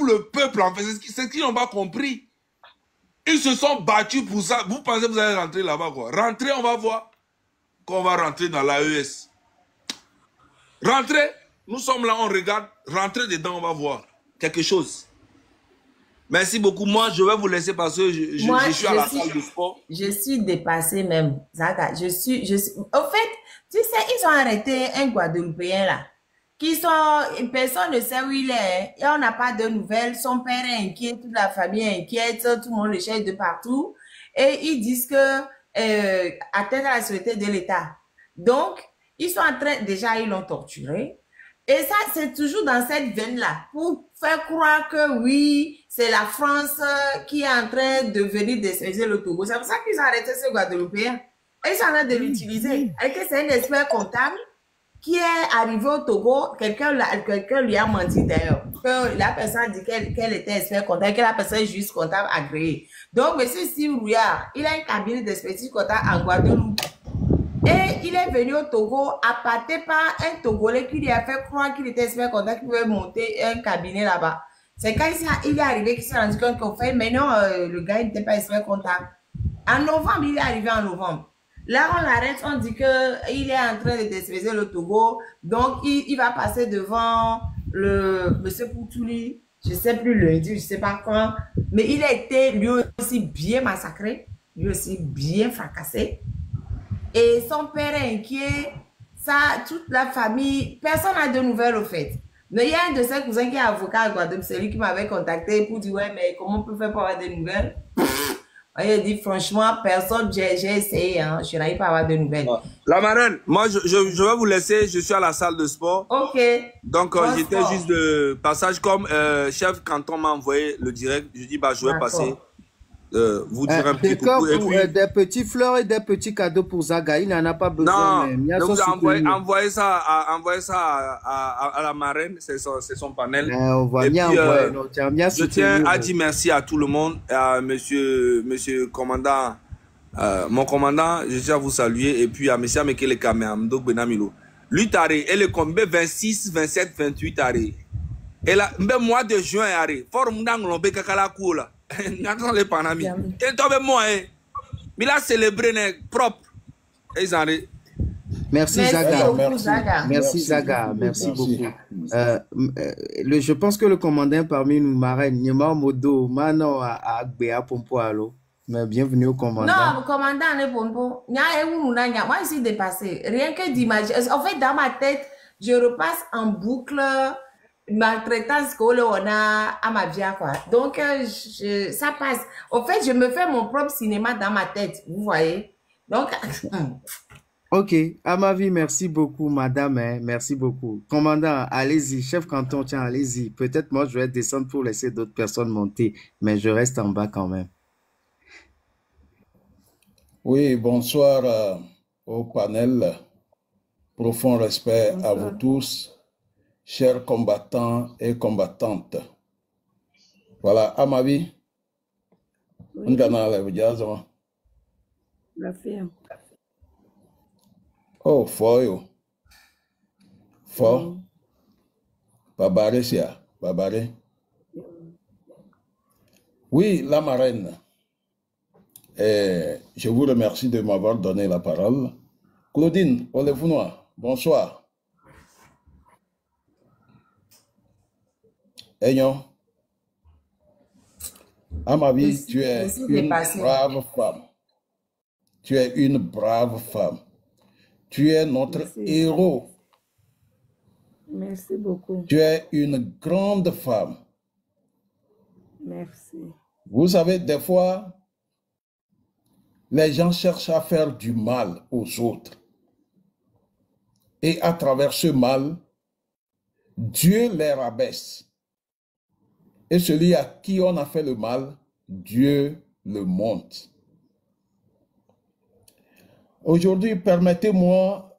pour le peuple, en fait. C'est ce qu'ils n'ont pas compris. Ils se sont battus pour ça. Vous pensez que vous allez rentrer là-bas, quoi? Rentrez, on va voir qu'on va rentrer dans l'AES. Rentrez, nous sommes là, on regarde. Rentrez dedans, on va voir quelque chose. Merci beaucoup. Moi, je vais vous laisser parce que je suis à la salle de sport. Je suis dépassée même, Zaga. Je suis... Au fait, tu sais, ils ont arrêté un Guadeloupéen là. Personne ne sait où il est. Et on n'a pas de nouvelles. Son père est inquiet, toute la famille est inquiète, tout le monde le cherche de partout. Et ils disent que atteindre la sécurité de l'État. Donc, ils sont en train, déjà, ils l'ont torturé. Et ça, c'est toujours dans cette veine-là, pour faire croire que oui, c'est la France qui est en train de venir déstabiliser le Togo. C'est pour ça qu'ils ont arrêté ce Guadeloupéen. Et ils sont en train de l'utiliser. Et que c'est un expert comptable qui est arrivé au Togo. Quelqu'un lui a menti d'ailleurs. Que la personne dit qu'elle était expert comptable, que la personne est juste comptable agréée. Donc, M. Steve Rouillard, il a un cabinet d'expertise comptable en Guadeloupe. Et il est venu au Togo, appâté par un Togolais qui lui a fait croire qu'il était expert comptable, qu'il pouvait monter un cabinet là-bas. C'est quand il est arrivé qu'il s'est rendu compte qu'on fait, mais non, le gars n'était pas expert comptable. En novembre, il est arrivé en novembre. Là, on l'arrête, on dit qu'il est en train de déstabiliser le Togo, donc il va passer devant le monsieur Poutouli, je ne sais plus lundi, je ne sais pas quand, mais il a été lui aussi bien massacré, lui aussi bien fracassé. Et son père est inquiet, ça, toute la famille, personne n'a de nouvelles au fait. Mais il y a un de ses cousins qui est avocat à Guadeloupe, c'est lui qui m'avait contacté pour dire, ouais, mais comment on peut faire pour avoir des nouvelles? Il a dit, franchement, personne, j'ai essayé, hein, je n'arrive pas à avoir de nouvelles. La marraine, moi, je vais vous laisser, je suis à la salle de sport. Ok. Donc, j'étais juste de passage, comme chef canton m'a envoyé le direct, je dis, bah, je vais passer. Vous dire un petit coucou. Et puis... des petits fleurs et des petits cadeaux pour Zaga. Il n'en a pas besoin. Non, vous envoyez ça à la marraine, c'est son panel. Et puis, je tiens à dire merci à tout le monde, à monsieur commandant, mon commandant, je tiens à vous saluer, et puis à monsieur Amekele Kameamdo Benamilo. Lui, t'arrête, et le combat 26, 27, 28, t'arrête. Et là, même mois de juin, t'arrête. Fort m'dang l'ombe kakala koula. N'attends les panami. Et toi, moi, mais là, célébrer propre. Merci Zaga. Merci Zaga. Merci beaucoup. Je pense que le commandant parmi nous, marraine, Nyema Modo, Mano Agbea Pompoalo. Mais bienvenue au commandant. Non, le commandant est Pompo. Moi, je suis dépassé. Rien que d'imaginer. En fait, dans ma tête, je repasse en boucle maltraitance qu'on a à ma vie, quoi. Donc, ça passe. En fait, je me fais mon propre cinéma dans ma tête, vous voyez. Donc, ok, à ma vie, merci beaucoup, madame, hein, merci beaucoup. Commandant, allez-y, chef canton, tiens, allez-y. Peut-être moi, je vais descendre pour laisser d'autres personnes monter, mais je reste en bas quand même. Oui, bonsoir au panel. Profond respect à vous tous. Chers combattants et combattantes. Voilà, à ma vie. Oui. La ferme. Oh, fort. Fort. Babaré, sia. Babaré. Oui, la marraine. Je vous remercie de m'avoir donné la parole. Claudine Olevounois, bonsoir. Aignan, à ma vie, tu es une brave femme. Tu es une brave femme. Tu es notre héros. Merci beaucoup. Tu es une grande femme. Merci. Vous savez, des fois, les gens cherchent à faire du mal aux autres. Et à travers ce mal, Dieu les rabaisse. Et celui à qui on a fait le mal, Dieu le monte. Aujourd'hui, permettez-moi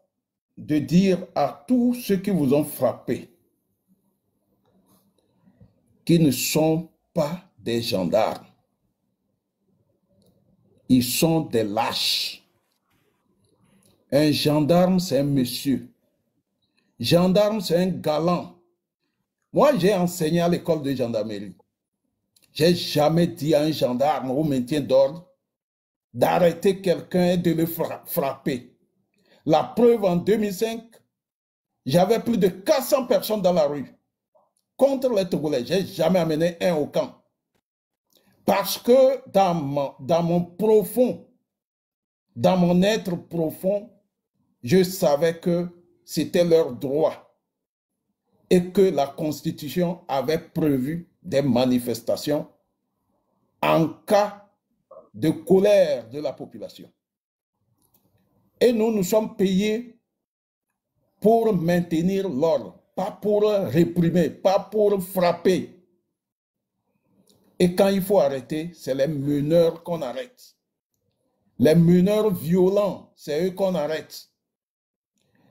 de dire à tous ceux qui vous ont frappé qu'ils ne sont pas des gendarmes. Ils sont des lâches. Un gendarme, c'est un monsieur. Gendarme, c'est un galant. Moi, j'ai enseigné à l'école de gendarmerie. J'ai jamais dit à un gendarme au maintien d'ordre d'arrêter quelqu'un et de le frapper. La preuve, en 2005, j'avais plus de 400 personnes dans la rue contre les Togolais. Je n'ai jamais amené un au camp. Parce que dans mon être profond, je savais que c'était leur droit et que la Constitution avait prévu des manifestations en cas de colère de la population. Et nous sommes payés pour maintenir l'ordre, pas pour réprimer, pas pour frapper. Et quand il faut arrêter, c'est les meneurs qu'on arrête. Les meneurs violents, c'est eux qu'on arrête.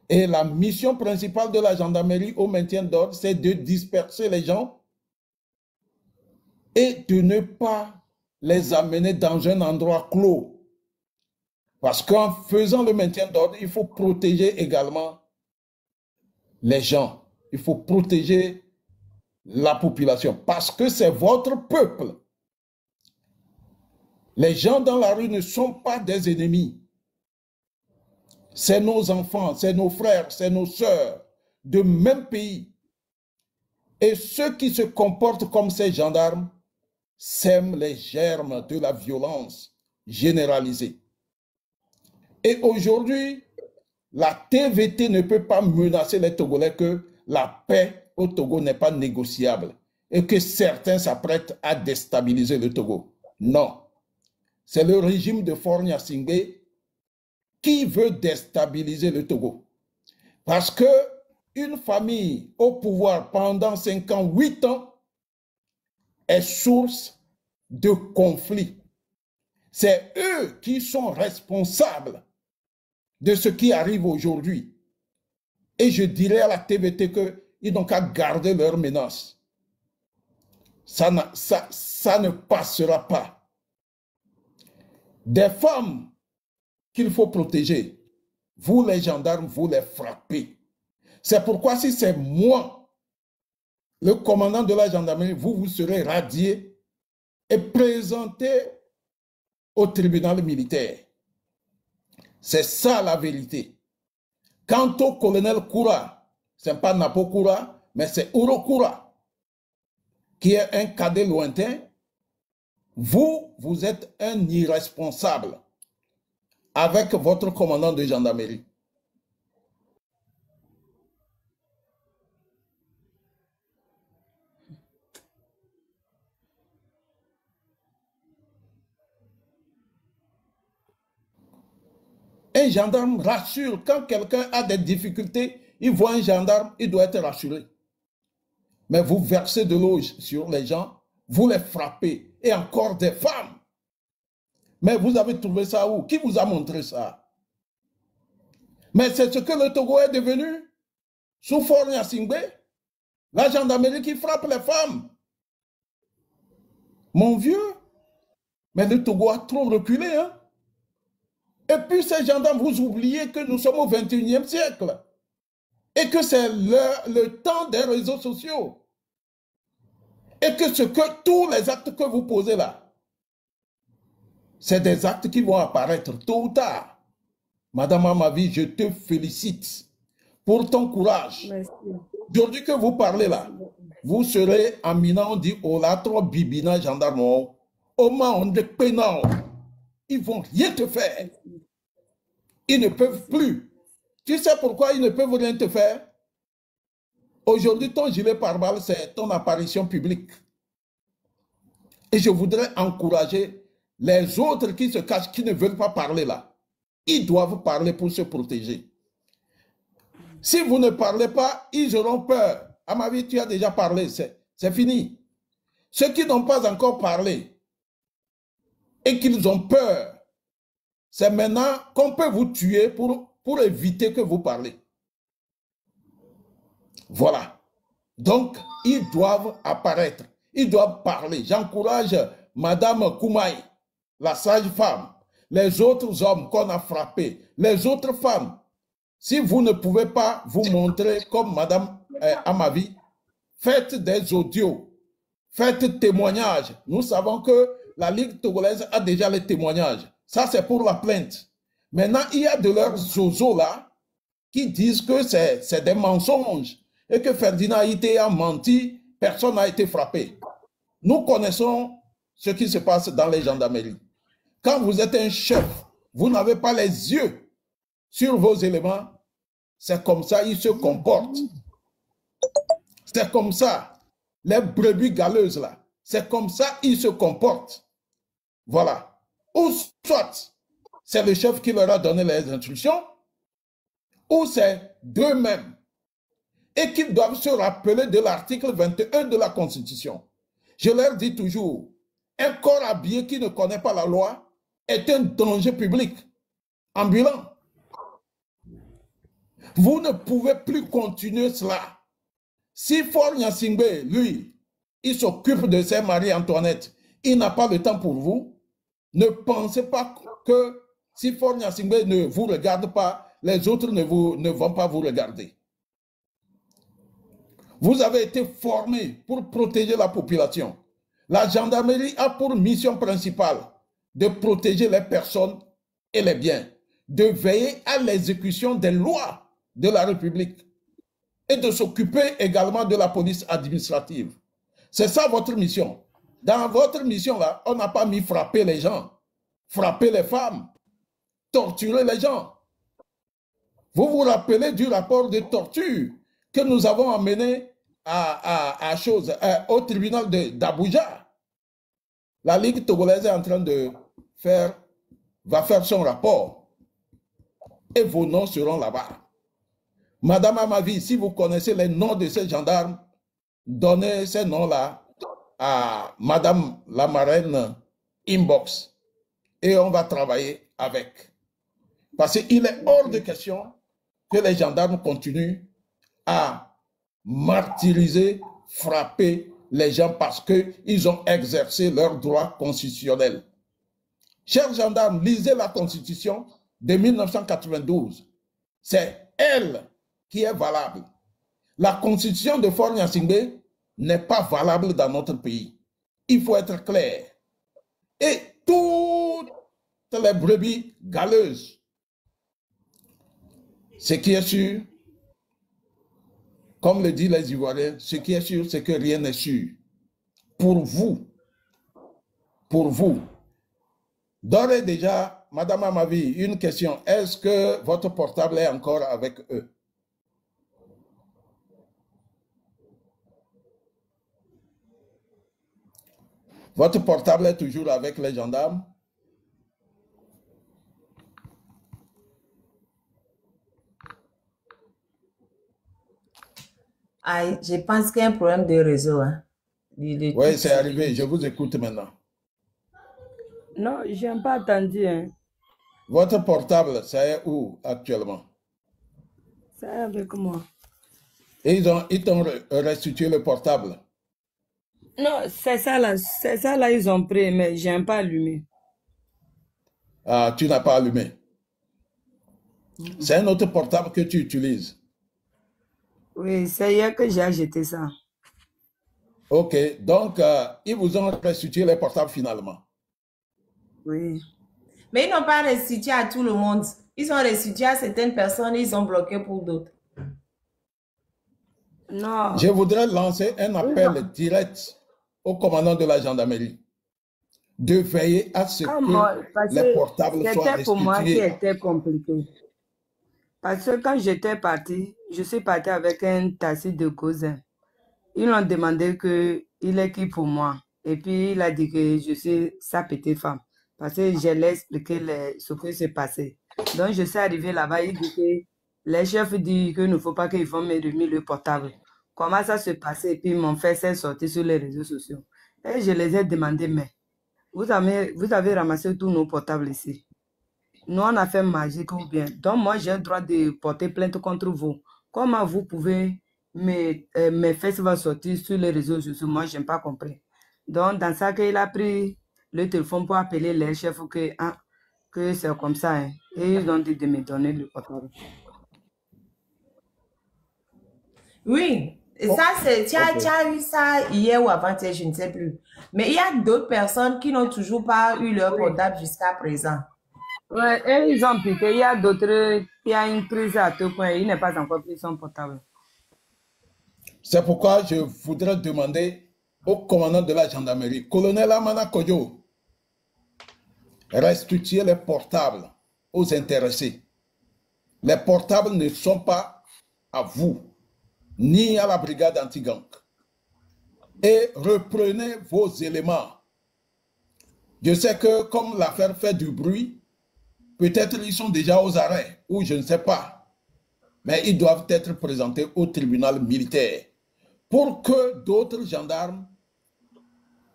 Et la mission principale de la gendarmerie au maintien d'ordre, c'est de disperser les gens et de ne pas les amener dans un endroit clos. Parce qu'en faisant le maintien d'ordre, il faut protéger également les gens. Il faut protéger la population parce que c'est votre peuple. Les gens dans la rue ne sont pas des ennemis. C'est nos enfants, c'est nos frères, c'est nos sœurs de même pays. Et ceux qui se comportent comme ces gendarmes sèment les germes de la violence généralisée. Et aujourd'hui, la TVT ne peut pas menacer les Togolais que la paix au Togo n'est pas négociable et que certains s'apprêtent à déstabiliser le Togo. Non. C'est le régime de Faure Gnassingbé qui veut déstabiliser le Togo. Parce que une famille au pouvoir pendant 5 ans, 8 ans est source de conflits. C'est eux qui sont responsables de ce qui arrive aujourd'hui. Et je dirais à la TVT qu'ils n'ont qu'à garder leurs menaces. Ça ne passera pas. Des femmes qu'il faut protéger, vous les gendarmes, vous les frappez. C'est pourquoi si c'est moi, le commandant de la gendarmerie, vous serez radié et présenté au tribunal militaire. C'est ça la vérité. Quant au colonel Koura, ce n'est pas Napo Koura, mais c'est Ouro Koura, qui est un cadet lointain. Vous êtes un irresponsable avec votre commandant de gendarmerie. Un gendarme rassure. Quand quelqu'un a des difficultés, il voit un gendarme, il doit être rassuré. Mais vous versez de l'eau sur les gens, vous les frappez, et encore des femmes. Mais vous avez trouvé ça où? Qui vous a montré ça? Mais c'est ce que le Togo est devenu sous Faure Gnassingbé. La gendarmerie qui frappe les femmes. Mon vieux, mais le Togo a trop reculé, hein? Et puis ces gendarmes, vous oubliez que nous sommes au 21e siècle et que c'est le temps des réseaux sociaux et que tous les actes que vous posez là, c'est des actes qui vont apparaître tôt ou tard. Madame Amavi, je te félicite pour ton courage. Aujourd'hui que vous parlez là, vous serez en Mina, on dit Olatro Bibina gendarme, Oma on de Pénal. Ils ne vont rien te faire. Ils ne peuvent plus. Tu sais pourquoi ils ne peuvent rien te faire? Aujourd'hui, ton gilet pare-balles, c'est ton apparition publique. Et je voudrais encourager les autres qui se cachent, qui ne veulent pas parler là. Ils doivent parler pour se protéger. Si vous ne parlez pas, ils auront peur. À ma vie, tu as déjà parlé, c'est fini. Ceux qui n'ont pas encore parlé et qu'ils ont peur, c'est maintenant qu'on peut vous tuer pour éviter que vous parlez. Voilà. Donc, ils doivent apparaître. Ils doivent parler. J'encourage Madame Koumaï, la sage-femme, les autres hommes qu'on a frappés, les autres femmes. Si vous ne pouvez pas vous montrer comme Madame Amavi, faites des audios, faites témoignages. Nous savons que la Ligue togolaise a déjà les témoignages. Ça, c'est pour la plainte. Maintenant, il y a de leurs zozos là qui disent que c'est des mensonges et que Ferdinand Haïté a menti, personne n'a été frappé. Nous connaissons ce qui se passe dans les gendarmeries. Quand vous êtes un chef, vous n'avez pas les yeux sur vos éléments, c'est comme ça qu'ils se comportent. C'est comme ça. Les brebis galeuses là, c'est comme ça qu'ils se comportent. Voilà. Ou soit, c'est le chef qui leur a donné les instructions, ou c'est d'eux-mêmes. Et qu'ils doivent se rappeler de l'article 21 de la Constitution. Je leur dis toujours, un corps habillé qui ne connaît pas la loi est un danger public, ambulant. Vous ne pouvez plus continuer cela. Si Faure Gnassingbé, lui, il s'occupe de ses Marie-Antoinette, il n'a pas le temps pour vous, ne pensez pas que si Faure Gnassingbé ne vous regarde pas, les autres ne vont pas vous regarder. Vous avez été formé pour protéger la population. La gendarmerie a pour mission principale de protéger les personnes et les biens, de veiller à l'exécution des lois de la République et de s'occuper également de la police administrative. C'est ça votre mission. Dans votre mission-là, on n'a pas mis frapper les gens, frapper les femmes, torturer les gens. Vous vous rappelez du rapport de torture que nous avons amené au tribunal d'Abuja. La Ligue togolaise est en train de va faire son rapport et vos noms seront là-bas. Madame Amavi, si vous connaissez les noms de ces gendarmes, donnez ces noms-là à Madame la marraine inbox et on va travailler avec. Parce qu'il est hors de question que les gendarmes continuent à martyriser, frapper les gens parce qu'ils ont exercé leurs droits constitutionnels. Chers gendarmes, lisez la Constitution de 1992. C'est elle qui est valable. La Constitution de Faure Gnassingbé n'est pas valable dans notre pays. Il faut être clair. Et toutes les brebis galeuses, ce qui est sûr, comme le disent les Ivoiriens, ce qui est sûr, c'est que rien n'est sûr. Pour vous, d'ores et déjà, Madame Amavi, une question. Est-ce que votre portable est encore avec eux? Votre portable est toujours avec les gendarmes? Ah, je pense qu'il y a un problème de réseau. Hein. Oui, c'est arrivé. Je vous écoute maintenant. Non, je n'ai pas attendu. Hein. Votre portable, c'est où actuellement? C'est avec moi. Et ils t'ont restitué le portable? Non, c'est ça là, ils ont pris, mais je n'ai pas allumé. Ah, tu n'as pas allumé. C'est un autre portable que tu utilises? Oui, c'est hier que j'ai acheté ça. Ok, donc ils vous ont restitué les portables finalement? Oui. Mais ils n'ont pas restitué à tout le monde. Ils ont restitué à certaines personnes, ils ont bloqué pour d'autres. Non. Je voudrais lancer un appel direct au commandant de la gendarmerie de veiller à ce que les portables soient restitués. C'était pour moi qui était compliqué. Parce que quand j'étais parti, je suis parti avec un taxi de cousin. Ils m'ont demandé qu'il est qui pour moi. Et puis il a dit que je suis sa petite femme. Parce que je l'ai expliqué ce qui s'est passé. Donc je suis arrivé là-bas, il dit que les chefs disent qu'il ne faut pas qu'ils vont me remettre le portable. Comment ça se passait? Et puis ils m'ont fait cette sortie sur les réseaux sociaux. Et je les ai demandé, mais vous avez ramassé tous nos portables ici. Nous, on a fait magique ou bien. Donc moi, j'ai le droit de porter plainte contre vous. Comment vous pouvez me faire votre sortie sur les réseaux sociaux? Moi, je n'ai pas compris. Donc, dans ça, il a pris le téléphone pour appeler les chefs que c'est comme ça. Hein. Et ils ont dit de me donner le portable. Oui, Ça, c'est, tu as eu ça hier ou avant-hier, je ne sais plus. Mais il y a d'autres personnes qui n'ont toujours pas eu leur portable jusqu'à présent. Ouais, et ils ont piqué. Il y a d'autres, il y a une crise à tout point. Il n'est pas encore pris son portable. C'est pourquoi je voudrais demander au commandant de la gendarmerie, colonel Amana Kodjo, restituer les portables aux intéressés. Les portables ne sont pas à vous, ni à la brigade anti-gang. Et reprenez vos éléments. Je sais que comme l'affaire fait du bruit, peut-être ils sont déjà aux arrêts, ou je ne sais pas. Mais ils doivent être présentés au tribunal militaire pour que d'autres gendarmes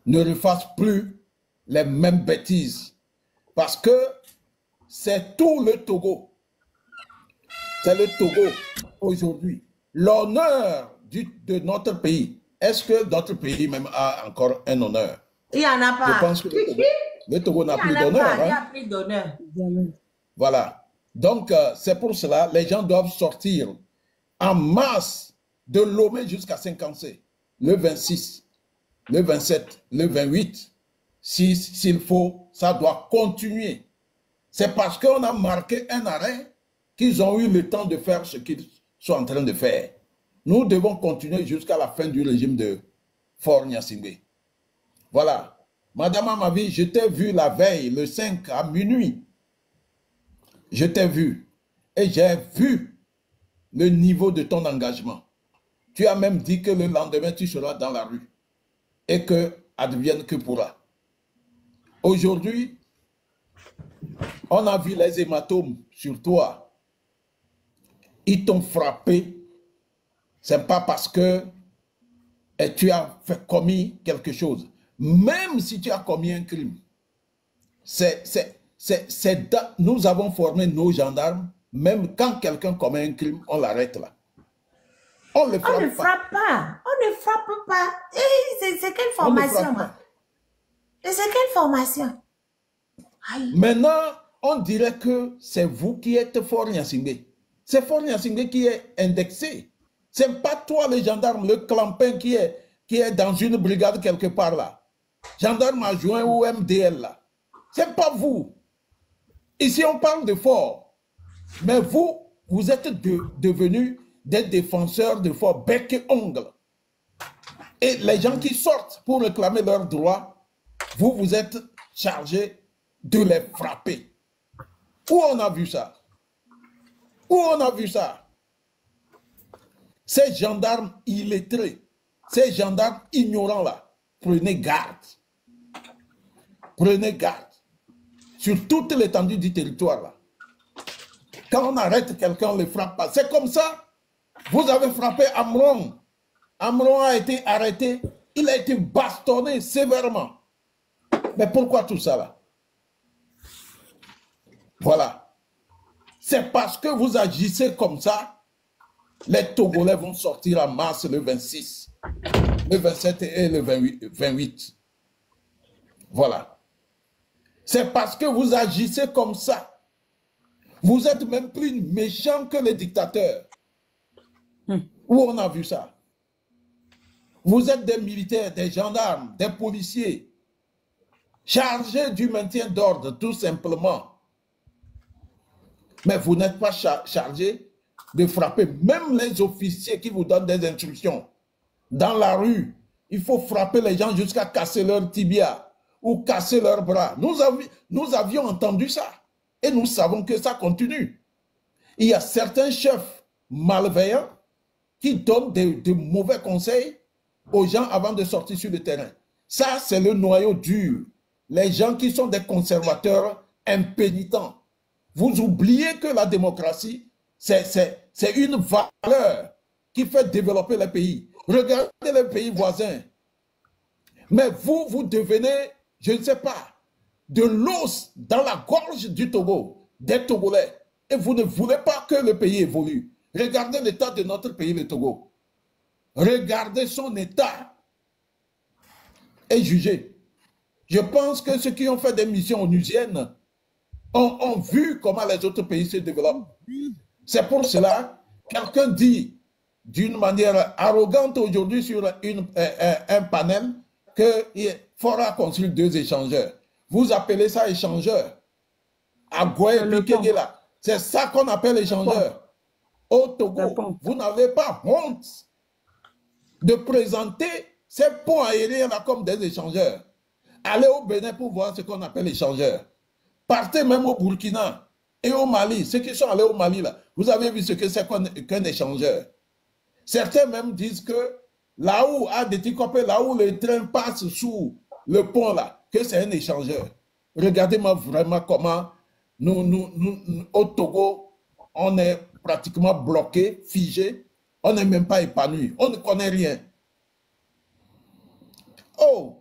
ne refassent plus les mêmes bêtises. Parce que c'est tout le Togo. C'est le Togo aujourd'hui. L'honneur de notre pays. Est-ce que notre pays même a encore un honneur? Il n'y en a pas. Je pense que le Togo n'a plus d'honneur. Il n'y a plus d'honneur. Voilà. Donc, c'est pour cela les gens doivent sortir en masse de Lomé jusqu'à 50C. Le 26, le 27, le 28. S'il faut, ça doit continuer. C'est parce qu'on a marqué un arrêt qu'ils ont eu le temps de faire ce qu'ils sont en train de faire. Nous devons continuer jusqu'à la fin du régime de Faure Gnassingbé. Voilà. Madame Amavi, je t'ai vu la veille, le 5 à minuit. Je t'ai vu. Et j'ai vu le niveau de ton engagement. Tu as même dit que le lendemain, tu seras dans la rue. Et que advienne que pourra. Aujourd'hui, on a vu les hématomes sur toi. Ils t'ont frappé. Ce n'est pas parce que tu as commis quelque chose. Même si tu as commis un crime. Nous avons formé nos gendarmes. Même quand quelqu'un commet un crime, on l'arrête là. On ne frappe pas. On ne frappe pas. C'est quelle formation? C'est quelle formation? Aïe. Maintenant, on dirait que c'est vous qui êtes Faure Gnassingbé. C'est Faure Gnassingbé qui est indexé. Ce n'est pas toi le gendarme, le clampin qui est dans une brigade quelque part là. Gendarme adjoint ou MDL là. Ce n'est pas vous. Ici, on parle de Faure. Mais vous êtes devenus des défenseurs de Faure, bec et ongle. Et les gens qui sortent pour réclamer leurs droits, vous êtes chargés de les frapper. Où on a vu ça? Où on a vu ça? Ces gendarmes illettrés, ces gendarmes ignorants là, prenez garde. Prenez garde. Sur toute l'étendue du territoire là. Quand on arrête quelqu'un, on ne le frappe pas. C'est comme ça. Vous avez frappé Amron. Amron a été arrêté. Il a été bastonné sévèrement. Mais pourquoi tout ça là? Voilà. C'est parce que vous agissez comme ça, les Togolais vont sortir en masse le 26, le 27 et le 28. Voilà. C'est parce que vous agissez comme ça. Vous êtes même plus méchants que les dictateurs. Où on a vu ça? Vous êtes des militaires, des gendarmes, des policiers, chargés du maintien d'ordre, tout simplement. Mais vous n'êtes pas chargés de frapper. Même les officiers qui vous donnent des instructions. Dans la rue, il faut frapper les gens jusqu'à casser leur tibia ou casser leurs bras. Nous avions entendu ça. Et nous savons que ça continue. Il y a certains chefs malveillants qui donnent de mauvais conseils aux gens avant de sortir sur le terrain. Ça, c'est le noyau dur. Les gens qui sont des conservateurs impénitents. Vous oubliez que la démocratie, c'est une valeur qui fait développer les pays. Regardez les pays voisins. Mais vous devenez, je ne sais pas, de l'os dans la gorge du Togo, des Togolais. Et vous ne voulez pas que le pays évolue. Regardez l'état de notre pays, le Togo. Regardez son état et jugez. Je pense que ceux qui ont fait des missions onusiennes ont vu comment les autres pays se développent. C'est pour cela, quelqu'un dit d'une manière arrogante aujourd'hui sur un panel qu'il faudra construire 2 échangeurs. Vous appelez ça échangeur. C'est ça qu'on appelle échangeur. Au Togo, vous n'avez pas honte de présenter ces ponts aériens-là comme des échangeurs. Allez au Bénin pour voir ce qu'on appelle échangeur. Partez même au Burkina et au Mali. Ceux qui sont allés au Mali, là, vous avez vu ce que c'est qu'un échangeur. Certains même disent que là où, à Déticopé, là où le train passe sous le pont, là, que c'est un échangeur. Regardez-moi vraiment comment nous, au Togo, on est pratiquement bloqué, figé. On n'est même pas épanoui. On ne connaît rien. Oh!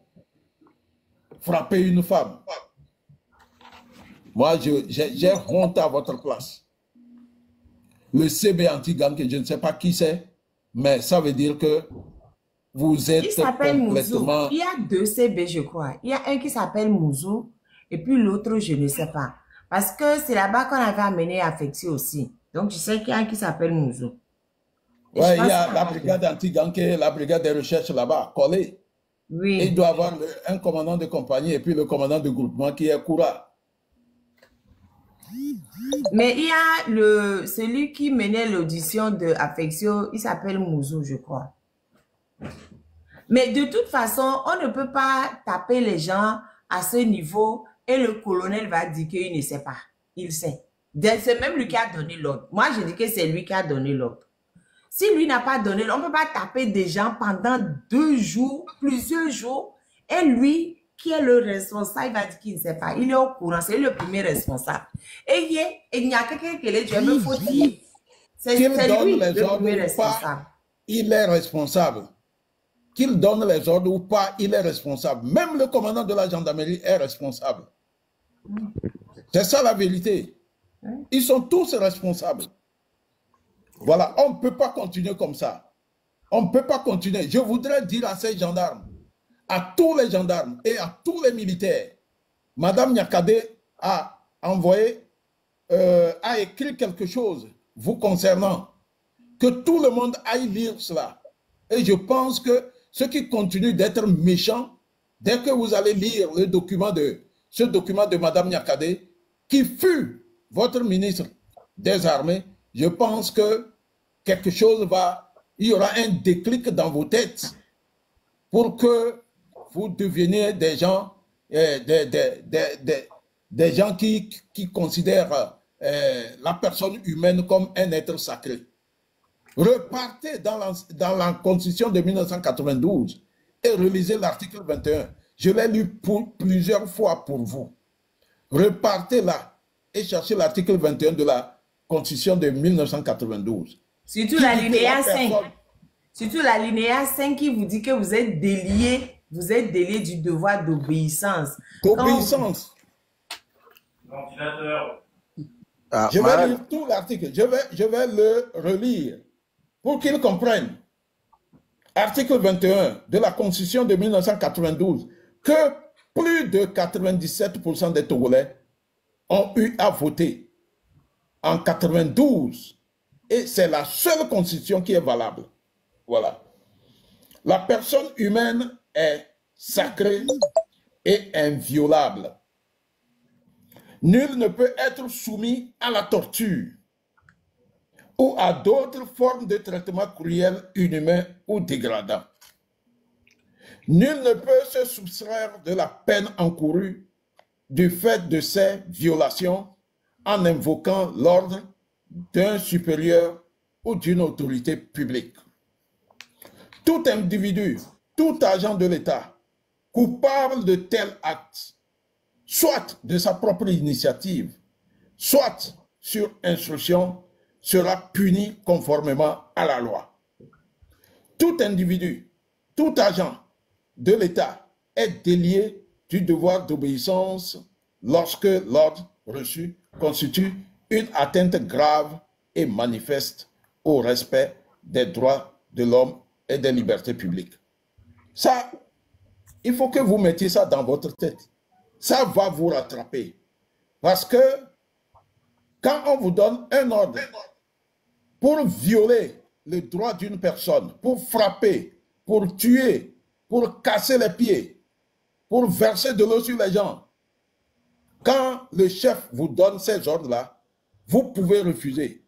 Frapper une femme. Moi, j'ai honte à votre place. Le CB anti-gang, je ne sais pas qui c'est, mais ça veut dire que vous êtes complètement... Il y a 2 CB, je crois. Il y a un qui s'appelle Mouzou et puis l'autre, je ne sais pas. Parce que c'est là-bas qu'on avait amené Affectio aussi. Donc, je sais qu'il y a un qui s'appelle Mouzou. Oui, il y a la brigade anti-gang et la brigade de recherche là-bas, collée. Oui. Et il doit y avoir un commandant de compagnie et puis le commandant de groupement qui est Koura. Mais il y a celui qui menait l'audition de Affectio, il s'appelle Mouzou, je crois. Mais de toute façon, on ne peut pas taper les gens à ce niveau et le colonel va dire qu'il ne sait pas. Il sait. C'est même lui qui a donné l'ordre. Moi, je dis que c'est lui qui a donné l'ordre. Si lui n'a pas donné l'ordre, on ne peut pas taper des gens pendant 2 jours, plusieurs jours, et lui, qui est le responsable, il va dire qu'il ne sait pas. Il est au courant, c'est le premier responsable. Et il y a quelqu'un qui est Dieu me faut dire. C'est lui le premier responsable. Il est responsable. Qu'il donne les ordres ou pas, il est responsable. Même le commandant de la gendarmerie est responsable. C'est ça la vérité. Ils sont tous responsables. Voilà, on ne peut pas continuer comme ça. On ne peut pas continuer. Je voudrais dire à ces gendarmes, à tous les gendarmes et à tous les militaires, Madame Nyakade a envoyé, a écrit quelque chose vous concernant, que tout le monde aille lire cela. Et je pense que ceux qui continuent d'être méchants, dès que vous allez lire ce document de Madame Nyakade, qui fut votre ministre des Armées, je pense que quelque chose il y aura un déclic dans vos têtes pour que vous deveniez des gens, des gens qui considèrent la personne humaine comme un être sacré. Repartez dans la Constitution de 1992 et relisez l'article 21. Je l'ai lu plusieurs fois pour vous. Repartez là et cherchez l'article 21 de la Constitution de 1992. Surtout l'alinéa 5. Surtout l'alinéa 5 qui vous dit que vous êtes délié du devoir d'obéissance. D'obéissance. Je vais lire tout l'article. Je vais le relire pour qu'ils comprennent. Article 21 de la Constitution de 1992, que plus de 97% des Togolais ont eu à voter en 92. Et c'est la seule constitution qui est valable. Voilà. La personne humaine est sacrée et inviolable. Nul ne peut être soumis à la torture ou à d'autres formes de traitement cruel, inhumain ou dégradant. Nul ne peut se soustraire de la peine encourue du fait de ces violations en invoquant l'ordre d'un supérieur ou d'une autorité publique. Tout individu, tout agent de l'État coupable de tel acte, soit de sa propre initiative, soit sur instruction, sera puni conformément à la loi. Tout individu, tout agent de l'État est délié du devoir d'obéissance lorsque l'ordre reçu constitue une atteinte grave et manifeste au respect des droits de l'homme et des libertés publiques. Ça, il faut que vous mettiez ça dans votre tête. Ça va vous rattraper. Parce que quand on vous donne un ordre pour violer le droit d'une personne, pour frapper, pour tuer, pour casser les pieds, pour verser de l'eau sur les gens, quand le chef vous donne ces ordres-là, vous pouvez refuser.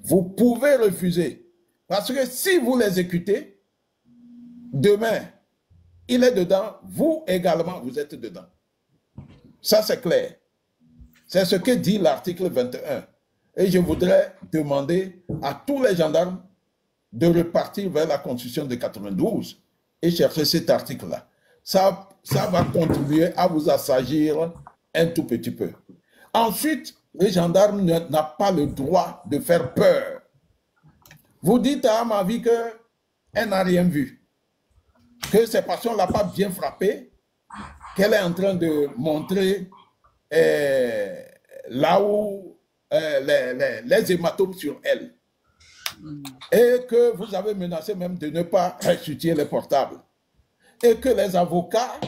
Vous pouvez refuser. Parce que si vous l'exécutez, demain, il est dedans, vous également, vous êtes dedans. Ça, c'est clair. C'est ce que dit l'article 21. Et je voudrais demander à tous les gendarmes de repartir vers la Constitution de 92 et chercher cet article-là. Ça va contribuer à vous assagir un tout petit peu. Ensuite, les gendarmes n'ont pas le droit de faire peur. Vous dites à ma vie qu'elle n'a rien vu, que ces patients ne l'ont pas bien frappée, qu'elle est en train de montrer là où les hématomes sur elle. Et que vous avez menacé même de ne pas restituer les portables. Et que les avocats,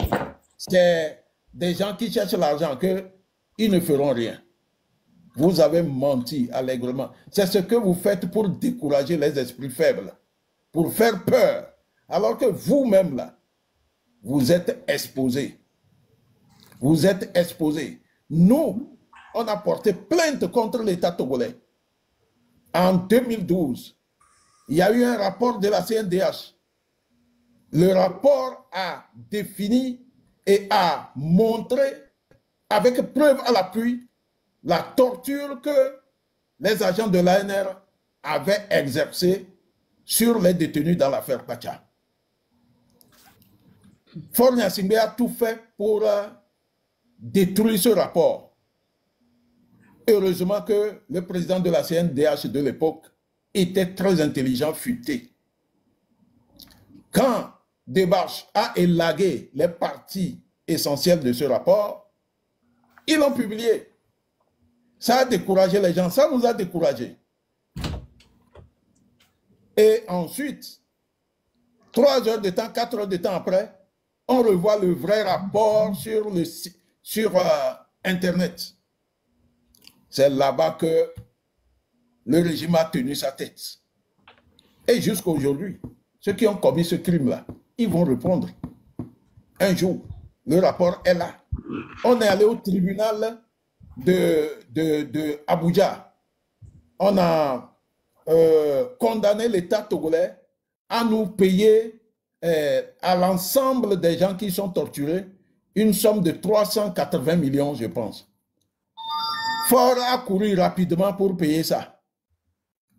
c'est des gens qui cherchent l'argent, qu'ils ne feront rien. Vous avez menti allègrement. C'est ce que vous faites pour décourager les esprits faibles, pour faire peur. Alors que vous-même, là, vous êtes exposés. Vous êtes exposés. Nous, on a porté plainte contre l'État togolais. En 2012, il y a eu un rapport de la CNDH. Le rapport a défini et a montré, avec preuve à l'appui, la torture que les agents de l'ANR avaient exercée sur les détenus dans l'affaire Pacha. Faure Gnassingbé a tout fait pour détruire ce rapport. Heureusement que le président de la CNDH de l'époque était très intelligent, futé. Quand Debarche a élagué les parties essentielles de ce rapport, ils l'ont publié. Ça a découragé les gens, ça nous a découragés. Et ensuite, 3 heures de temps, 4 heures de temps après, on revoit le vrai rapport sur Internet. C'est là-bas que le régime a tenu sa tête. Et jusqu'à aujourd'hui, ceux qui ont commis ce crime-là, ils vont répondre. Un jour, le rapport est là. On est allé au tribunal de Abuja. On a condamné l'État togolais à nous payer à l'ensemble des gens qui sont torturés une somme de 380 millions, je pense. Faure a couru rapidement pour payer ça.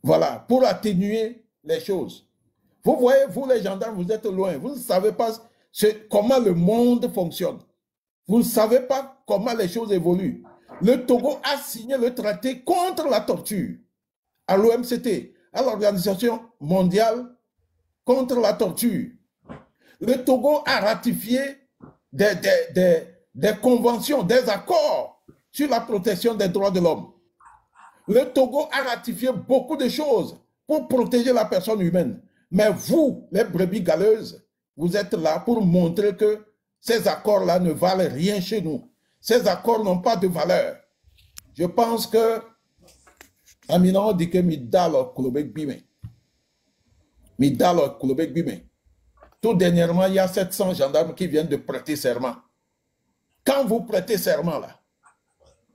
Voilà, pour atténuer les choses. Vous voyez, vous les gendarmes, vous êtes loin. Vous ne savez pas comment le monde fonctionne. Vous ne savez pas comment les choses évoluent. Le Togo a signé le traité contre la torture à l'OMCT, à l'Organisation mondiale contre la torture. Le Togo a ratifié des conventions, des accords sur la protection des droits de l'homme. Le Togo a ratifié beaucoup de choses pour protéger la personne humaine. Mais vous, les brebis galeuses, vous êtes là pour montrer que ces accords-là ne valent rien chez nous. Ces accords n'ont pas de valeur. Je pense que Aminan dit que Midalo Kulobek Bime. Midalo Kulobek Bime. Tout dernièrement, il y a 700 gendarmes qui viennent de prêter serment. Quand vous prêtez serment, là,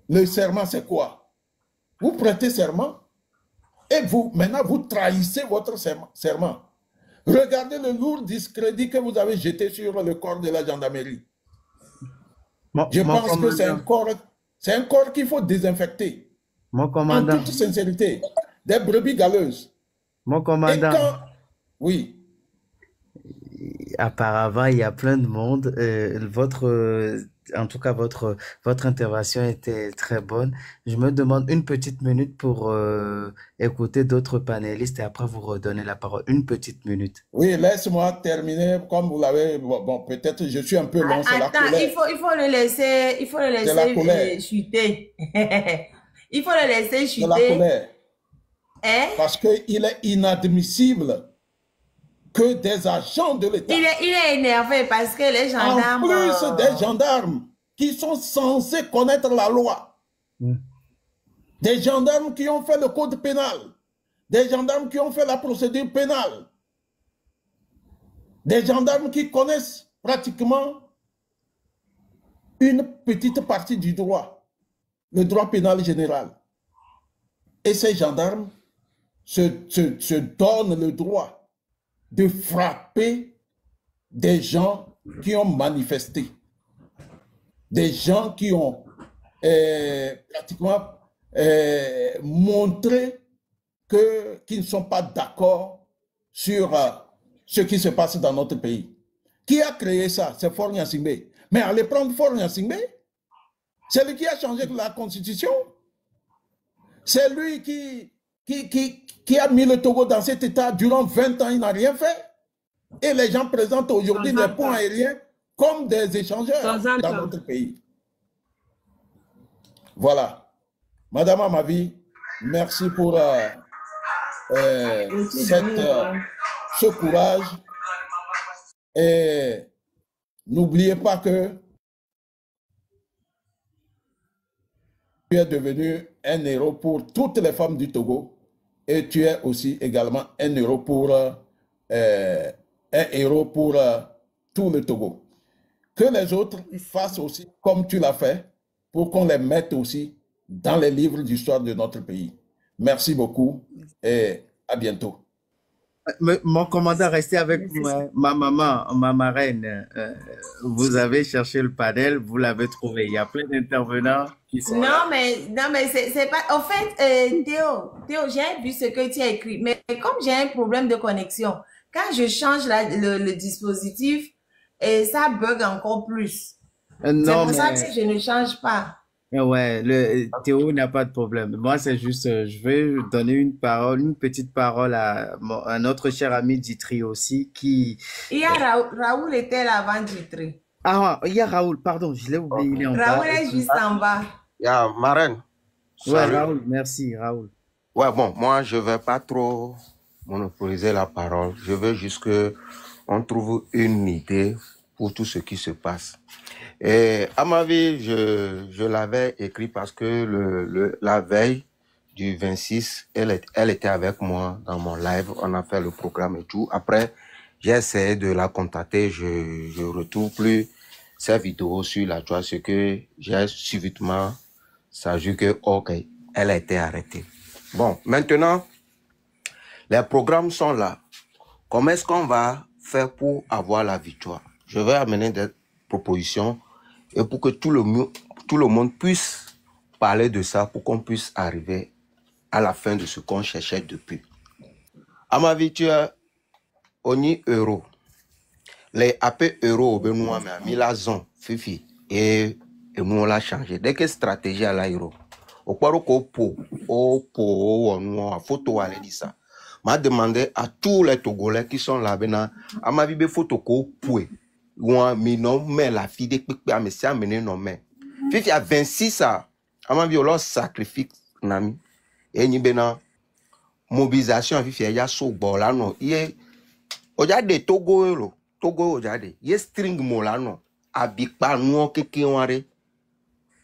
le serment, c'est quoi? Vous prêtez serment et vous, maintenant, vous trahissez votre serment. Regardez le lourd discrédit que vous avez jeté sur le corps de la gendarmerie. Je pense que c'est un corps qu'il faut désinfecter. Mon commandant. En toute sincérité. Des brebis galeuses. Mon commandant. Oui. Auparavant, il y a plein de monde. En tout cas, votre intervention était très bonne. Je me demande une petite minute pour écouter d'autres panélistes et après vous redonner la parole. Une petite minute. Oui, laisse-moi terminer comme vous l'avez. Bon, peut-être je suis un peu long. Attends, il faut le laisser chuter. Il faut le laisser chuter. C'est la colère. Hein? Parce qu'il est inadmissible que des agents de l'État... Il est énervé parce que les gendarmes... En plus des gendarmes qui sont censés connaître la loi. Des gendarmes qui ont fait le code pénal. des gendarmes qui ont fait la procédure pénale, des gendarmes qui connaissent pratiquement une petite partie du droit, le droit pénal général. Et ces gendarmes se donnent le droit de frapper des gens qui ont manifesté, des gens qui ont pratiquement montré qu'ils ne sont pas d'accord sur ce qui se passe dans notre pays. Qui a créé ça? C'est Faure Gnassingbé. Mais allez prendre Faure Gnassingbé. C'est lui qui a changé la constitution. C'est lui qui a mis le Togo dans cet état durant 20 ans, il n'a rien fait. Et les gens présentent aujourd'hui les ponts aériens comme des échangeurs dans notre pays. Voilà. Madame Amavi, merci pour ce courage. Et n'oubliez pas que tu es devenu un héros pour toutes les femmes du Togo et tu es aussi également un héros pour tout le Togo. Que les autres fassent aussi comme tu l'as fait pour qu'on les mette aussi dans les livres d'histoire de notre pays. Merci beaucoup et à bientôt. Mon commandant, restez avec moi. Ma maman, ma marraine, vous avez cherché le panel, vous l'avez trouvé. Il y a plein d'intervenants qui sont là. Non, mais c'est pas... En fait, Théo, j'ai vu ce que tu as écrit. Mais comme j'ai un problème de connexion, quand je change le dispositif, ça bug encore plus. C'est pour ça que je ne change pas. Ouais, Théo n'a pas de problème. Moi, c'est juste, je vais donner une petite parole à notre cher ami Ditri aussi, qui... Il y a Raoul était là avant Ditri. Ah, il y a Raoul, pardon, je l'ai oublié, il est en bas. Raoul est juste en bas. Il y a Marraine. Ouais, Raoul, merci, Raoul. Ouais, bon, moi, je vais pas trop monopoliser la parole. Je veux juste qu'on trouve une idée pour tout ce qui se passe. Et à ma vie, je l'avais écrit parce que la veille du 26, elle était avec moi dans mon live. On a fait le programme et tout. Après, j'ai essayé de la contacter. Je retrouve plus sa vidéo sur la toile. Ce que j'ai subitement saisi que, ok, elle a été arrêtée. Bon, maintenant, les programmes sont là. Comment est-ce qu'on va faire pour avoir la victoire? Je vais amener des propositions et pour que tout le monde puisse parler de ça, pour qu'on puisse arriver à la fin de ce qu'on cherchait depuis. À ma vie, tu as Oni Euro. Les AP Euro, Benoît, mais a mis la zone, Fifi, et nous on l'a changé. Dès que stratégie à l'euro, au photo, à ça. M'a demandé à tous les Togolais qui sont là, à ma vie, photo ko poué. Mais non, mais la fille de Pipi a amené non, mais. Fifi a 26 ans. À ma vie, on sacrifice, nami. Et ni bena, mobilisation, Fifi, il y a so bon là, non. Il y a, des Togo, ojade. Il y a string mola, non. Abikpa, non, keke,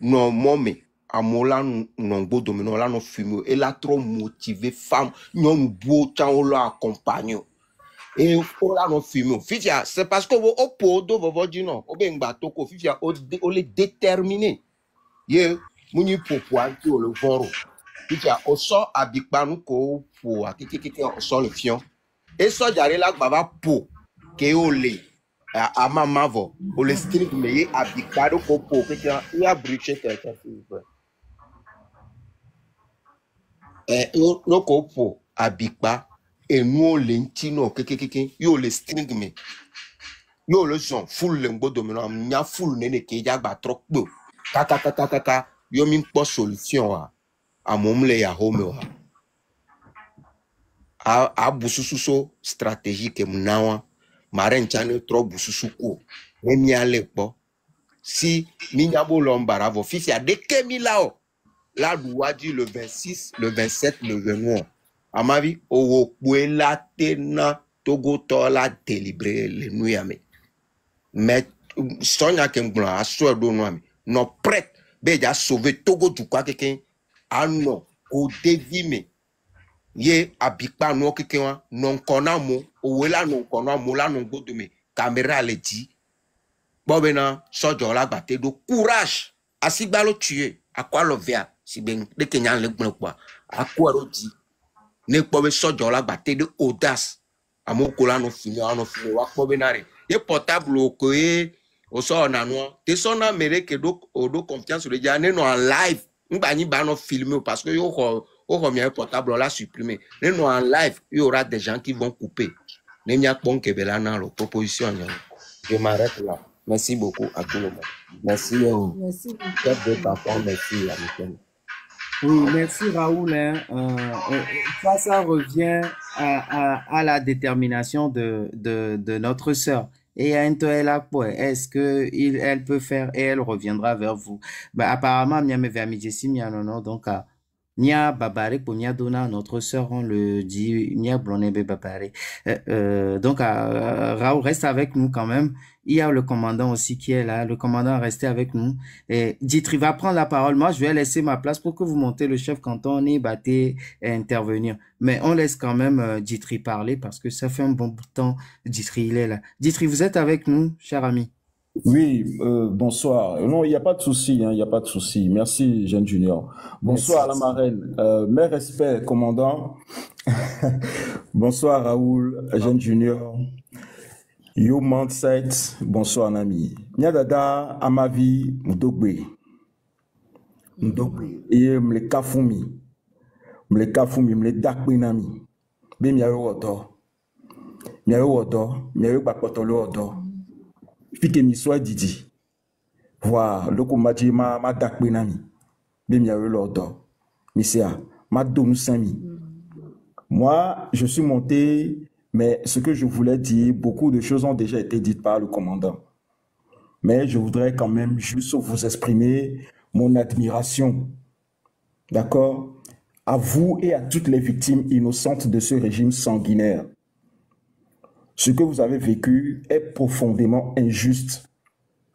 non, momé. Amola, non, go domino, là, non, fume. Elle a trop motivé, femme, non, beau, t'en, l'a accompagné. Et là, non, fume. Fifia, c'est parce que vous opodo, vous dites non. Au bien, batoko, Fifia, on les déterminer. Ye, mouni pour le voro. Fifia, on sort à Bikbanou, pour, on sort le fion. Et ça, j'arrive là, baba, pour, que on les, à ma mavo, on les string, mais à Bikbanou, pour, il a briché quelqu'un, s'il vous plaît. Non, pour, à Bikba. Et nous, les tino, yo les string me. Yo le son, full lembo domino, nya full nene ke yagba trop bo. Kaka, yo min po solution wa. A momle ya home wa. A busususo stratégique mnawa. Maren chane trop bususuko. Emi ale po. Si minyabo lombaravo, fifi a deke mi lao. La loi dit le 26, le 27, le 29. À ma vie, au la tena Togo tola délibéré le nuit. Mais Sonia Kembula a soeur de nous, non prête, béja sauver Togo du quoi quelqu'un, ah non, au dévimé. Ye abikpa no kekewa non kona mo owela non kona mo la non go de me caméra le dit bobena sojo la batte do courage asigba lo tuer à quoi le via si ben de kenyan le gbon quoi à quoi lo dit ne pobe sojo la batte de audace amoko la no fini wa pobenare ye portable o ko e o so na no te so na mere ke do confiance le ja ne no en live ngba ni ba no filmer parce que yo ko mi portable là supprimer ne no en live il y aura des gens qui vont couper ne nya pon ke bela na lo proposition je m'arrête là. Merci beaucoup à tout le monde. Merci. Merci. Merci à Michel. Oui, merci Raoul. Ça revient à la détermination de notre sœur. Et est-ce qu'elle peut faire et elle reviendra vers vous? Bah, apparemment, donc Nia Babare pour Nia Dona, notre sœur, on le dit, Nia Blonebe Babare. Donc, Raoul reste avec nous quand même. Il y a le commandant aussi qui est là. Le commandant restez avec nous. Et Ditri va prendre la parole. Moi, je vais laisser ma place pour que vous montez le chef canton et Baté et intervenir. Mais on laisse quand même Ditri parler parce que ça fait un bon bout de temps. Ditri, il est là. Ditri, vous êtes avec nous, cher ami? Oui, bonsoir. Non, il n'y a pas de souci, hein, il n'y a pas de souci. Merci, Jeune Junior. Bonsoir, merci. La marraine. Mes respects, commandant. Bonsoir, Raoul, Jeune Junior. Yo Mindset, bonsoir, Nami. Nyadada, Amavi, Mdogbe. Et mle kafumi. Mle dakbe nami. Be miayo odo. Miayo bakpotolo odo. Fike mi soit didi. Voilà, le combat ma dakbe nami. Be miayo odo. Misia, ma donu sami. Moi, je suis monté, mais ce que je voulais dire, beaucoup de choses ont déjà été dites par le commandant. Mais je voudrais quand même juste vous exprimer mon admiration, d'accord, à vous et à toutes les victimes innocentes de ce régime sanguinaire. Ce que vous avez vécu est profondément injuste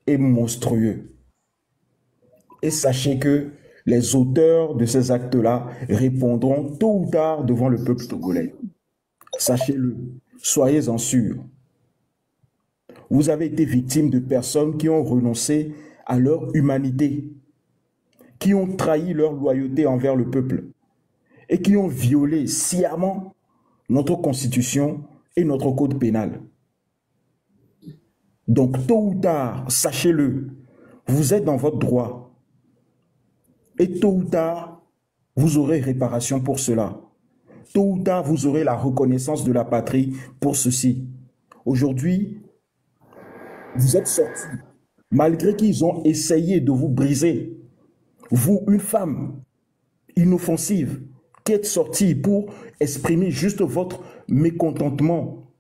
et monstrueux. Et sachez que les auteurs de ces actes-là répondront tôt ou tard devant le peuple togolais. Sachez-le, soyez-en sûrs. Vous avez été victime de personnes qui ont renoncé à leur humanité, qui ont trahi leur loyauté envers le peuple et qui ont violé sciemment notre constitution et notre code pénal. Donc, tôt ou tard, sachez-le, vous êtes dans votre droit. Et tôt ou tard, vous aurez réparation pour cela. Tôt ou tard, vous aurez la reconnaissance de la patrie pour ceci. Aujourd'hui, vous êtes sortis, malgré qu'ils ont essayé de vous briser. Vous, une femme inoffensive, qui êtes sortie pour exprimer juste votre mécontentement.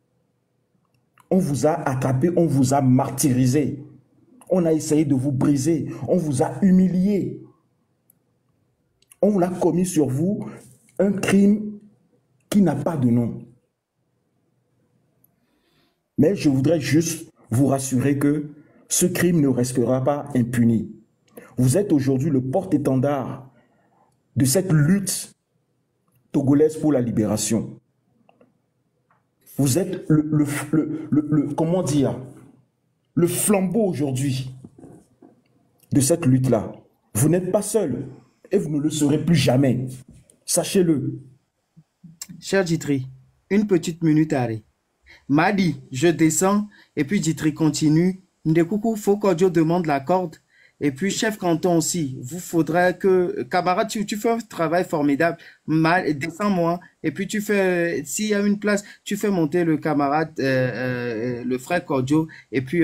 On vous a attrapé, on vous a martyrisé. On a essayé de vous briser, on vous a humilié. On a commis sur vous un crime qui n'a pas de nom. Mais je voudrais juste vous rassurer que ce crime ne restera pas impuni. Vous êtes aujourd'hui le porte-étendard de cette lutte togolaise pour la libération. Vous êtes comment dire, le flambeau aujourd'hui de cette lutte-là. Vous n'êtes pas seul et vous ne le serez plus jamais. Sachez-le. Cher Ditri, une petite minute, Harry. Madi, je descends et puis Ditri continue. Ndekoukou, faut qu'Audio demande la corde. Et puis, chef canton aussi, vous faudrait que, camarade, tu fais un travail formidable. Descends-moi. Et puis, tu fais, s'il y a une place, tu fais monter le camarade, le frère Kodjo. Et puis,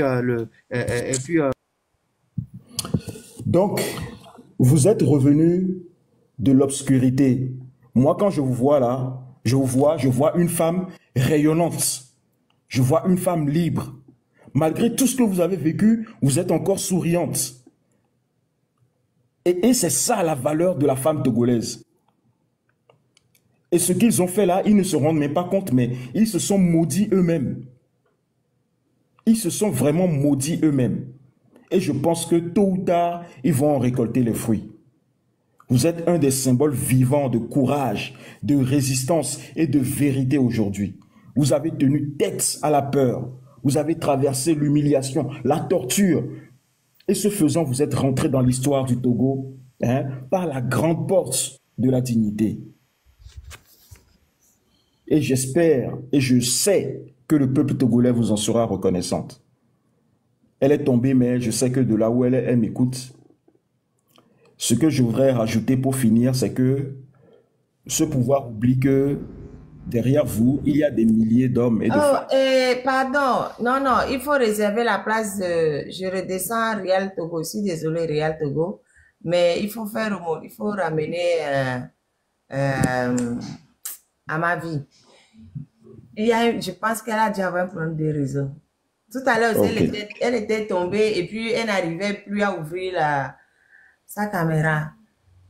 Donc, vous êtes revenu de l'obscurité. Moi, quand je vous vois là, je vois une femme rayonnante. Je vois une femme libre. Malgré tout ce que vous avez vécu, vous êtes encore souriante. Et c'est ça la valeur de la femme togolaise. Et ce qu'ils ont fait là, ils ne se rendent même pas compte, mais ils se sont maudits eux-mêmes. Ils se sont vraiment maudits eux-mêmes. Et je pense que tôt ou tard, ils vont en récolter les fruits. Vous êtes un des symboles vivants de courage, de résistance et de vérité aujourd'hui. Vous avez tenu tête à la peur. Vous avez traversé l'humiliation, la torture. Et ce faisant, vous êtes rentré dans l'histoire du Togo par la grande porte de la dignité. Et j'espère et je sais que le peuple togolais vous en sera reconnaissante. Elle est tombée, mais je sais que de là où elle est, elle m'écoute. Ce que je voudrais rajouter pour finir, c'est que ce pouvoir oublie que derrière vous, il y a des milliers d'hommes et de femmes. Pardon. Non, non, il faut réserver la place. Je redescends Real Togo. Je suis désolé, Real Togo. Mais il faut faire il faut ramener à ma vie. Je pense qu'elle a déjà un problème de réseau. Tout à l'heure, elle était tombée et puis elle n'arrivait plus à ouvrir sa caméra.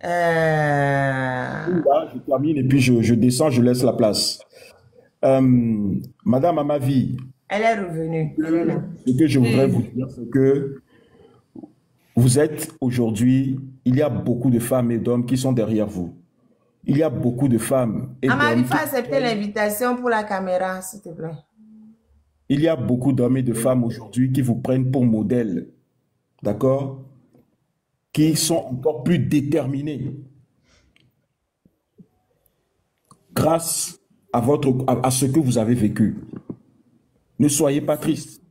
Là, je termine et puis je descends, je laisse la place. Madame Amavi. Elle est revenue. Elle est là. Ce que je voudrais vous dire, c'est que vous êtes aujourd'hui, il y a beaucoup de femmes et d'hommes qui sont derrière vous. Il y a beaucoup de femmes et d'hommes. Amavi, il faut accepter l'invitation pour la caméra, s'il te plaît. Il y a beaucoup d'hommes et de femmes aujourd'hui qui vous prennent pour modèle. D'accord? Qui sont encore plus déterminés grâce à ce que vous avez vécu. Ne soyez pas triste.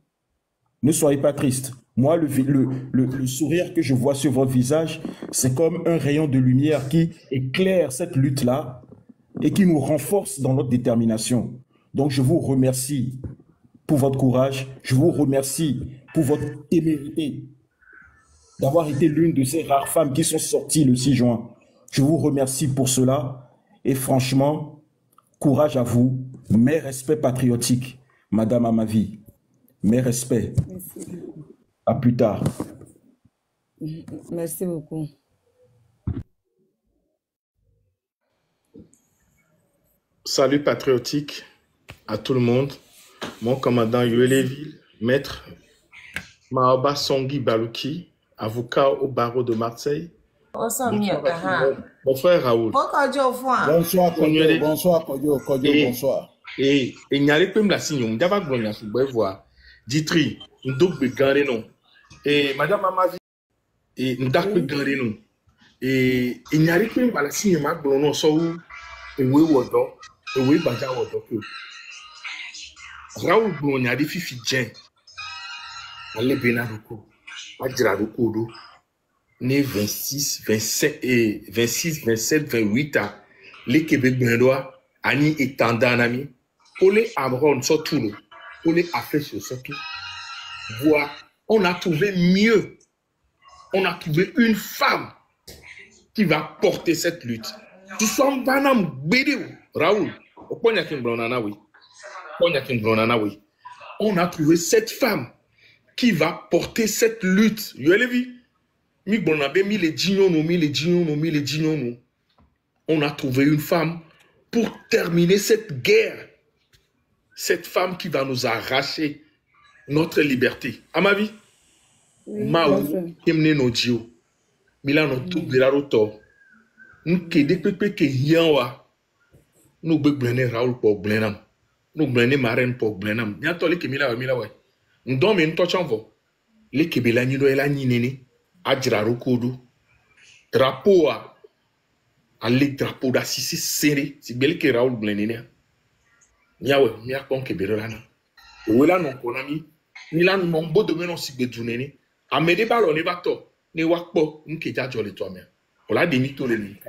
Ne soyez pas triste. Moi, le sourire que je vois sur votre visage, c'est comme un rayon de lumière qui éclaire cette lutte-là et qui nous renforce dans notre détermination. Donc, je vous remercie pour votre courage. Je vous remercie pour votre témérité d'avoir été l'une de ces rares femmes qui sont sorties le 6 juin. Je vous remercie pour cela. Et franchement, courage à vous. Mes respects patriotiques, Madame Amavi. Mes respects. Merci. À plus tard. Merci beaucoup. Salut patriotique à tout le monde. Mon commandant Yueleville, maître Maoba Songui Balouki, avocat au barreau de Marseille. Mon frère Raoul. Bonsoir, Kodjo. Bonsoir, Kodjo. Bonsoir. Et il n'y a pas de signe. On va voir. Ditri, nous devons garder nous. Et Madame Amavi, et nous devons garder nous. Et il n'y a pas de signe. Nous sommes et oui, Wodo. Et oui, Baja Wodo. Raoul, il y a des filles qui allez bien à Roko. Adjira Roko. Né 26, 27 et 26, 27, 28 ans. Les Québécois, Annie et Tandanami. Pour les Amron, surtout. Pour les affaires surtout. Voilà. On a trouvé mieux. On a trouvé une femme qui va porter cette lutte. Nous sommes Banam Bédéo. Raoul. On a trouvé cette femme qui va porter cette lutte. Vous avez vu? On a trouvé une femme pour terminer cette guerre. Cette femme qui va nous arracher notre liberté. À ma vie, Maou, Kemne Nodio, Milano Tubiraroto, nous kede pepe ke yanwa, nous beblene Raoul pour blenam, nous blene Marine pour blenam. Bientôt les Kemila ouais. Nous dormons une touch en vo. Les Kebela ni doela ni nene, Adjira Kodo, drapeau à les drapeau d'assisi serré, si bel que Raoul blenene. Miawe, mia kon Kebelana. Ouela non konami. Nila non beau de menon si bedjounene. A me de ballon ne bato. Ne wakpo, nke jajole toi-même. Voilà des mythos les nuits.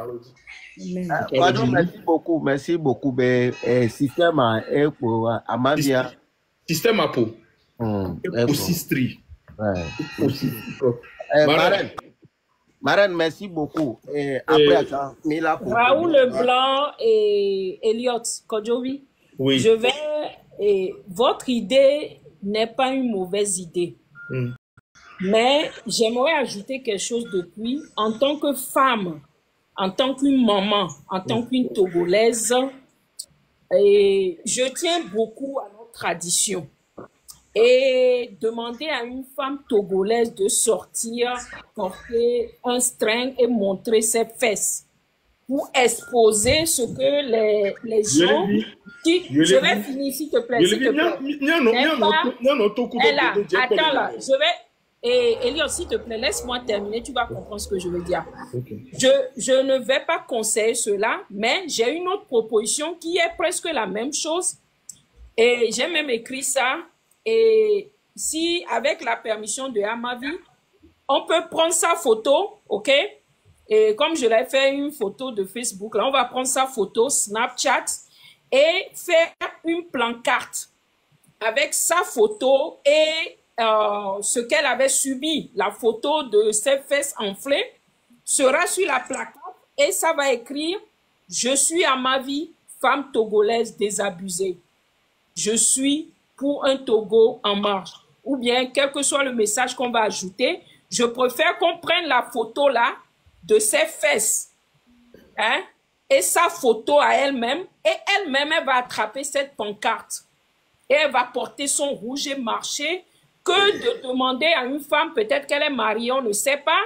Pardon, merci beaucoup, merci beaucoup. Système pour Amavia. Système à peau. Pour Sistri. Marraine, merci beaucoup. Après ça, Raoul Leblanc et Elliot Kodjovi. Oui. Je vais. Votre idée n'est pas une mauvaise idée. Mais j'aimerais ajouter quelque chose depuis. En tant que femme, en tant qu'une maman, en tant qu'une Togolaise, et je tiens beaucoup à notre tradition. et demander à une femme togolaise de sortir, porter un string et montrer ses fesses pour exposer ce que les gens... Je vais finir, s'il te plaît, s'il te plaît. Attends là, je vais... Et Eliot, s'il te plaît, laisse-moi terminer, tu vas comprendre ce que je veux dire. Okay. Je ne vais pas conseiller cela, mais j'ai une autre proposition qui est presque la même chose. Et j'ai même écrit ça. Et si, avec la permission de Amavi, on peut prendre sa photo, ok? Et comme je l'ai fait une photo de Facebook, là, on va prendre sa photo Snapchat et faire une pancarte avec sa photo et ce qu'elle avait subi, la photo de ses fesses enflées, sera sur la placard et ça va écrire « Je suis Amavi, femme togolaise désabusée. Je suis pour un Togo en marche. » Ou bien, quel que soit le message qu'on va ajouter, je préfère qu'on prenne la photo là de ses fesses, hein, et sa photo à elle-même, et elle-même, elle va attraper cette pancarte et elle va porter son rouge et marcher, que de demander à une femme, peut-être qu'elle est mariée, on ne sait pas,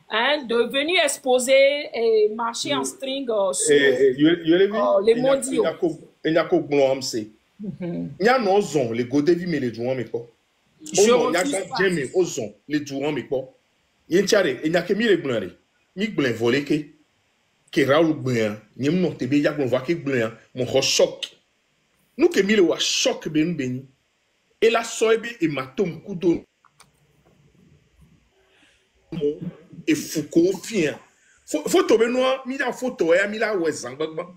hein, de venir exposer et marcher en string sur les mondiaux. Il y a qu'au blanc, c'est. Il y a nos zones, les godevis, mais les jouants, mais pas. Il y a que aux zones, les jouants, mais pas. Il y a que mille blancs, mille blancs volés, qui raoul blanc, n'y a pas de bien, on voit que blanc, mon choc. Nous que mille wa choc, ben béni. Et la soybe et matom kudo et Foucault fien. Photo benoît, mi da photo ya mi la wezang bagba.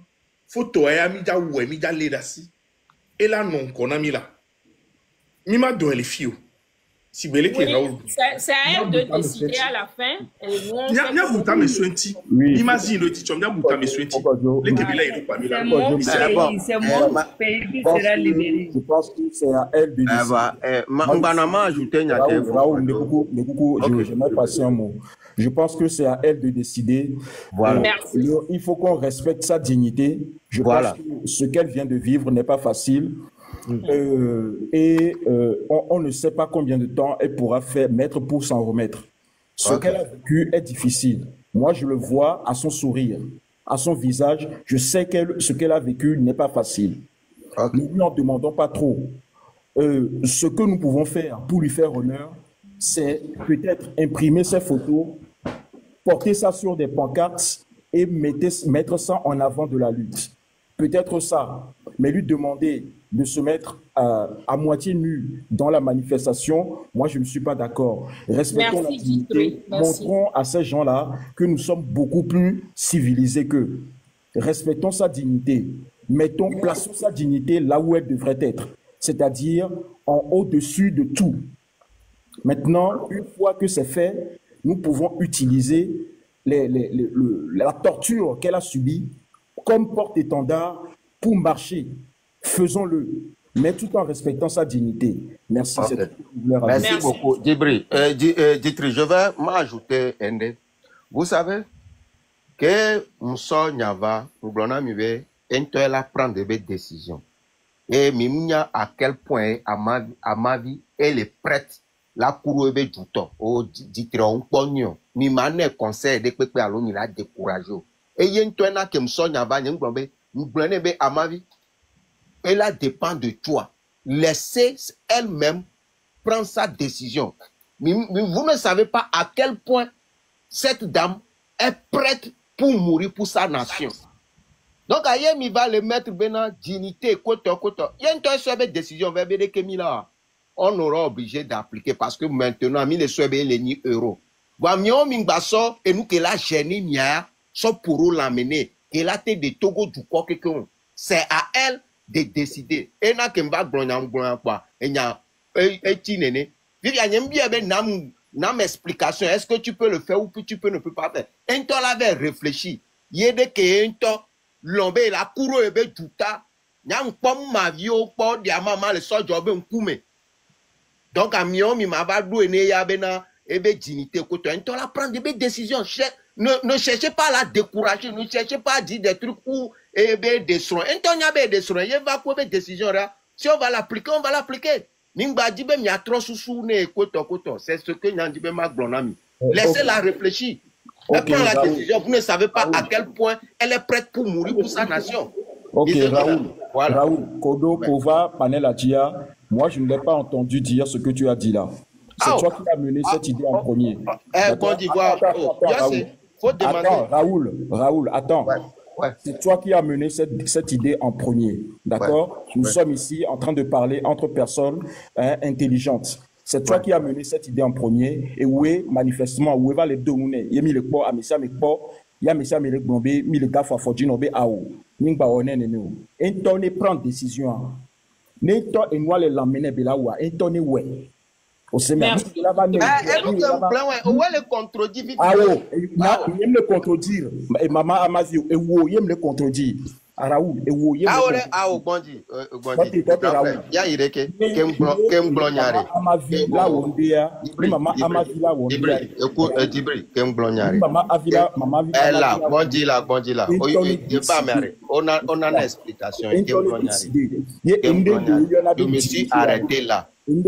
Photo ya mi da we mi da ledasi. Et là non qu'on a mis là. Mi ma donné les filles. Si belé qui Raoul. C'est à elle de décider à la fin. Il y a bouta mes sointi. Imagine le titre, il y a bouta mes sointi. Les Kébila ils pas mis là. C'est mon pays qui sera libéré. Je pense que c'est à elle de décider. Mbanama ajouté Raoul, je mets passer un mot. Je pense que c'est à elle de décider. Voilà. Il faut qu'on respecte sa dignité. Je pense que ce qu'elle vient de vivre n'est pas facile. On ne sait pas combien de temps elle pourra mettre pour s'en remettre. Ce qu'elle a vécu est difficile. Moi, je le vois à son sourire, à son visage. Je sais que ce qu'elle a vécu n'est pas facile. Nous n'en demandons pas trop. Ce que nous pouvons faire pour lui faire honneur, c'est peut-être imprimer ses photos, porter ça sur des pancartes et mettre ça en avant de la lutte. Peut-être ça, mais lui demander de se mettre à moitié nu dans la manifestation, moi je ne suis pas d'accord. Respectons la dignité, montrons à ces gens-là que nous sommes beaucoup plus civilisés qu'eux. Respectons sa dignité, plaçons sa dignité là où elle devrait être, c'est-à-dire en au-dessus de tout. Maintenant, une fois que c'est fait, nous pouvons utiliser la torture qu'elle a subie comme porte-étendard pour marcher. Faisons-le, mais tout en respectant sa dignité. Merci. Merci beaucoup. Dibri, je vais m'ajouter, vous savez que Moussa Nyava, elle prend des décisions. Et Mimia, à quel point, à ma vie, elle est prête. La courbe du temps, au Ditri, on pognon. Mimane conseil de Pepe Alon, il a découragé. Et il y a une toile qui me sonne à ma vie. Elle dépend de toi. Laissez elle-même prendre sa décision. Mais vous ne savez pas à quel point cette dame est prête pour mourir pour sa nation. Donc, ailleurs, il va le mettre dans dignité, Il y a une décision, on aura obligé d'appliquer parce que maintenant, il y a les euros. Et nous, que la génie, sont pour l'amener. Et là, t'es de Togo du quoi quelqu'un. C'est à elle de décider. Et n'a qu'un bas quoi. Et n'a tinene. Il y a une explication. Est-ce que tu peux le faire ou que tu peux ne peux pas faire? Un temps l'avait réfléchi. Il y a des que un temps l'ombe la couro ebe tuta. N'a pas ma vie au port de maman le sort job un coup. Donc à mion mi m'a pas doué né ya bena ebe dignité côté. Un temps la prendre des décisions. Ne cherchez pas à la décourager, ne cherchez pas à dire des trucs où des soins. Un temps, il y a des soins, il va quoi des décisions là. Si on va l'appliquer, on va l'appliquer. Nimba dibe mi a trop sous ne koto. C'est ce que Nyandibe ma blonami. Laissez-la réfléchir. Elle prend la décision. Vous ne savez pas à quel point elle est prête pour mourir pour sa nation. Ok, Raoul, Kodo, Kova, Panel Atia, moi je ne l'ai pas entendu dire ce que tu as dit là. C'est toi qui as mené cette idée en premier. Côte d'Ivoire, faut demander. Raoul, attends. Ouais. C'est toi qui as mené cette idée en premier. D'accord? Nous sommes ici en train de parler entre personnes intelligentes. C'est toi qui as mené cette idée en premier. Et où est, manifestement, où va les deux mounes? Il y a mis le port à Messia Mekpo, il y a Messia Melekbombe, mis le gars Fafodjinobe Ao. Ningba Onen et nous. Et toi, ne prend décision. Ne toi et moi les l'amener Belaoua. Et toi, ne ouais. Merci. Où est le contredit? Ah oui, il aime le contredire. Et maman a ma vie, et où il aime le contredire. Raoul, et où il aime le contredire. Ah, Bondi. Ya ireke, kem blonyare. Ma vie là où on est, maman a ma vie là où on est. Écoute, Dibri, kem blonyare. Maman a vie là, maman vie là. Là, Bondi là. On a une explication. Kem blonyare. Je me suis arrêté là. Et le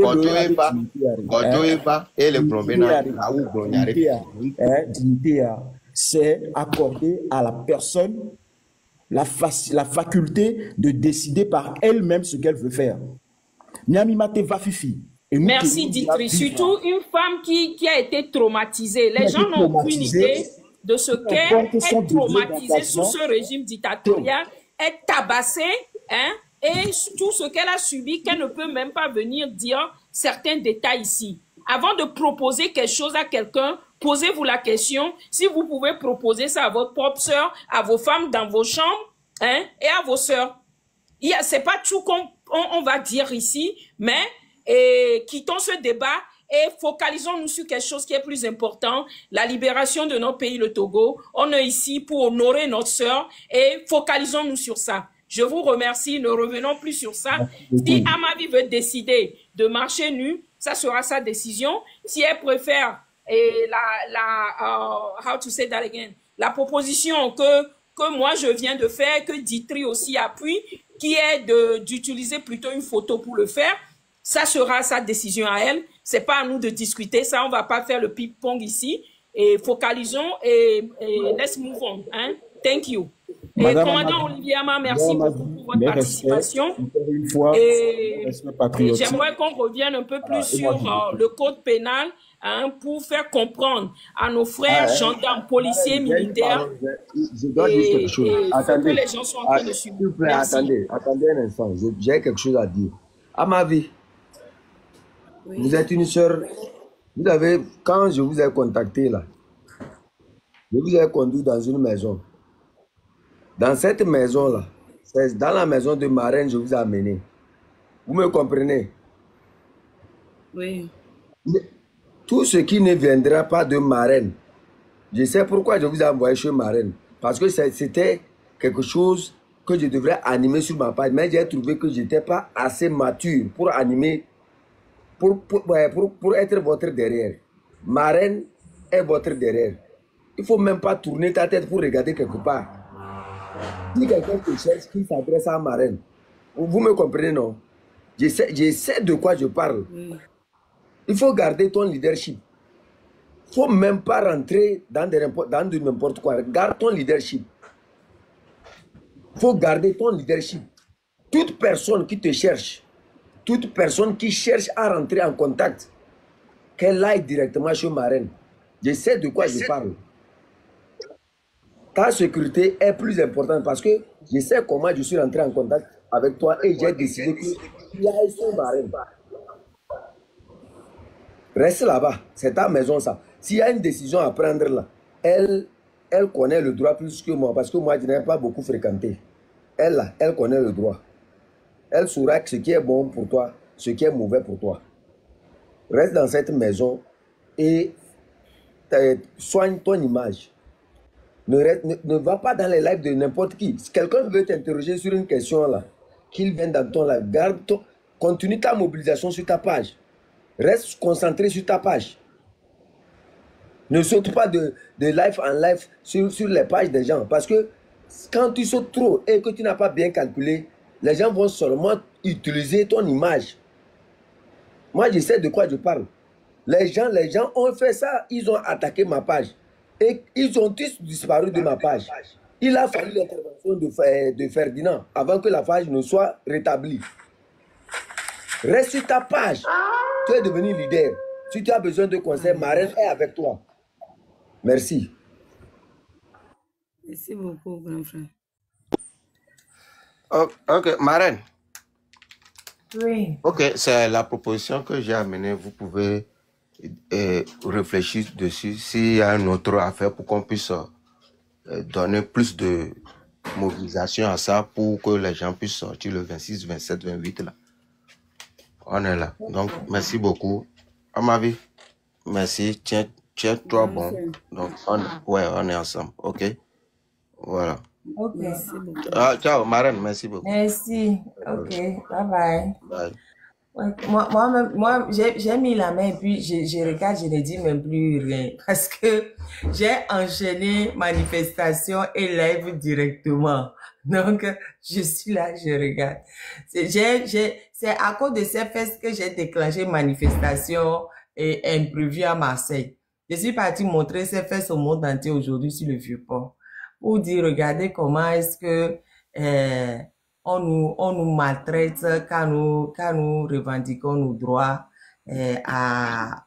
problème c'est accorder à la personne la faculté de décider par elle-même ce qu'elle veut faire. Merci Ditri. Surtout une femme qui a été traumatisée. Les gens n'ont aucune idée de ce qu'est être traumatisée sous ce régime dictatorial, être tabassée, hein? Et tout ce qu'elle a subi, qu'elle ne peut même pas venir dire certains détails ici. Avant de proposer quelque chose à quelqu'un, posez-vous la question si vous pouvez proposer ça à votre propre sœur, à vos femmes dans vos chambres, hein, et à vos sœurs. C'est pas tout qu'on va dire ici, mais quittons ce débat et focalisons-nous sur quelque chose qui est plus important, la libération de notre pays, le Togo. On est ici pour honorer notre sœur et focalisons-nous sur ça. Je vous remercie, ne revenons plus sur ça. Si Amavi veut décider de marcher nu, ça sera sa décision. Si elle préfère la proposition que moi je viens de faire, que Ditri aussi appuie, qui est d'utiliser plutôt une photo pour le faire, ça sera sa décision à elle. C'est pas à nous de discuter, ça on va pas faire le ping-pong ici. Et focalisons et let's move on. Hein? Thank you. Et commandant Olivier Ama, merci beaucoup pour votre participation. J'aimerais qu'on revienne un peu plus sur le code pénal, hein, pour faire comprendre à nos frères gendarmes, policiers, militaires, je dois dire quelque chose. Attendez, que les gens sont en train de suivre. S'il vous plaît, attendez un instant. J'ai quelque chose à dire. À ma vie, vous êtes une sœur. Vous avez, quand je vous ai contacté là, je vous ai conduit dans une maison. Dans cette maison-là, c'est dans la maison de Marraine que je vous ai amené. Vous me comprenez? Oui. Tout ce qui ne viendra pas de Marraine, je sais pourquoi je vous ai envoyé chez Marraine. Parce que c'était quelque chose que je devrais animer sur ma page. Mais j'ai trouvé que je n'étais pas assez mature pour animer, pour être votre derrière. Marraine est votre derrière. Il ne faut même pas tourner ta tête pour regarder quelque part. Si quelqu'un te cherche qui s'adresse à Marraine, vous me comprenez, non? Je sais de quoi je parle. Il faut garder ton leadership. Il ne faut même pas rentrer dans de n'importe quoi. Garde ton leadership. Il faut garder ton leadership. Toute personne qui te cherche, toute personne qui cherche à rentrer en contact, qu'elle aille directement chez Marraine. Je sais de quoi je parle. Ta sécurité est plus importante parce que je sais comment je suis rentré en contact avec toi et j'ai décidé que tu ailles sur Marraine. Reste là-bas, c'est ta maison ça. S'il y a une décision à prendre là, elle connaît le droit plus que moi parce que moi je n'ai pas beaucoup fréquenté. Elle connaît le droit. Elle saura ce qui est bon pour toi, ce qui est mauvais pour toi. Reste dans cette maison et soigne ton image. Ne va pas dans les lives de n'importe qui. Si quelqu'un veut t'interroger sur une question là, qu'il vienne dans ton live, continue ta mobilisation sur ta page. Reste concentré sur ta page. Ne saute pas de live en live sur les pages des gens. Parce que quand tu sautes trop et que tu n'as pas bien calculé, les gens vont seulement utiliser ton image Moi, je sais de quoi je parle. Les gens ont fait ça, ils ont attaqué ma page. Et ils ont tous disparu de ma page. Il a fallu l'intervention de Ferdinand avant que la page ne soit rétablie. Reste sur ta page. Tu es devenu leader. Si tu as besoin de conseils, Marraine est avec toi. Merci. Merci beaucoup, grand frère. Ok, Marraine. Oui. Ok, c'est la proposition que j'ai amenée. Vous pouvez réfléchir dessus. S'il y a une autre affaire pour qu'on puisse donner plus de mobilisation à ça pour que les gens puissent sortir le 26, 27, 28 là. On est là. Donc, merci beaucoup. À ma vie, merci. Tiens-toi bon. Donc, on est ensemble. Ok? Voilà. Ok. Merci beaucoup. Ciao, Marraine. Merci beaucoup. Merci. Ok. Bye bye. Bye. Ouais, moi j'ai mis la main et puis je regarde, je ne dis même plus rien parce que j'ai enchaîné manifestation et live directement. Donc, je suis là, je regarde. C'est à cause de ces fesses que j'ai déclenché manifestation et imprévue à Marseille. Je suis partie montrer ces fesses au monde entier aujourd'hui sur le Vieux-Port pour dire, regardez comment est-ce que on nous maltraite quand nous revendiquons nos droits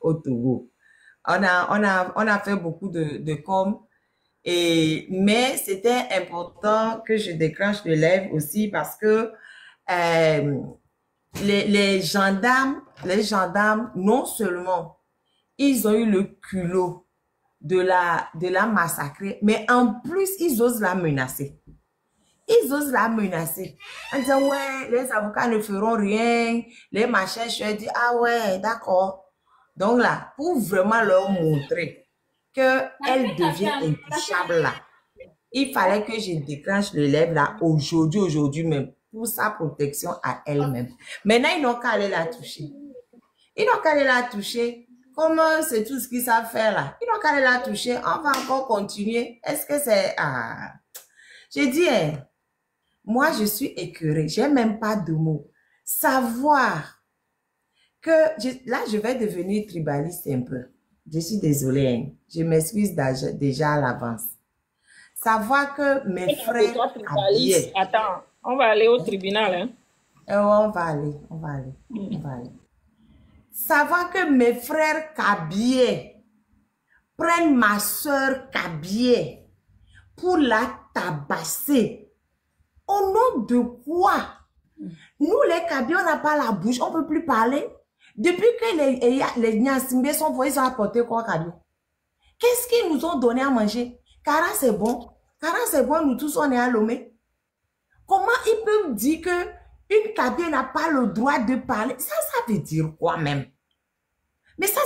au Togo. On a fait beaucoup de com, mais c'était important que je déclenche le live aussi parce que les gendarmes, non seulement ils ont eu le culot de la massacrer, mais en plus ils osent la menacer. Ils osent la menacer. En disant, ouais, les avocats ne feront rien. Les machins, je dis, ah ouais, d'accord. Donc là, pour vraiment leur montrer qu'elle devient intouchable là, il fallait que je déclenche le lèvre là, aujourd'hui même, pour sa protection à elle-même. Maintenant, ils n'ont qu'à aller la toucher. Ils n'ont qu'à aller la toucher. Comme c'est tout ce qu'ils savent faire là. Ils n'ont qu'à aller la toucher. On va encore continuer. Est-ce que c'est... Ah. J'ai dit, hein, moi, je suis écœurée. J'ai même pas de mots. Savoir que... Là, je vais devenir tribaliste un peu. Je suis désolée. Hein. Je m'excuse déjà à l'avance. Savoir que mes frères habillés... Attends, on va aller au tribunal. Hein? On va aller. Savoir que mes frères Kabyé prennent ma soeur Kabyé pour la tabasser. Au nom de quoi? Nous, les Kabyé, on n'a pas la bouche, on ne peut plus parler. Depuis que les Nyansimbe sont venus, ils ont apporté quoi, Kabyé? Qu'est-ce qu'ils nous ont donné à manger? Kara, c'est bon. Kara, c'est bon, nous tous, on est à Lomé. Comment ils peuvent dire qu'une Kabyé n'a pas le droit de parler? Ça veut dire quoi même? Mais ça,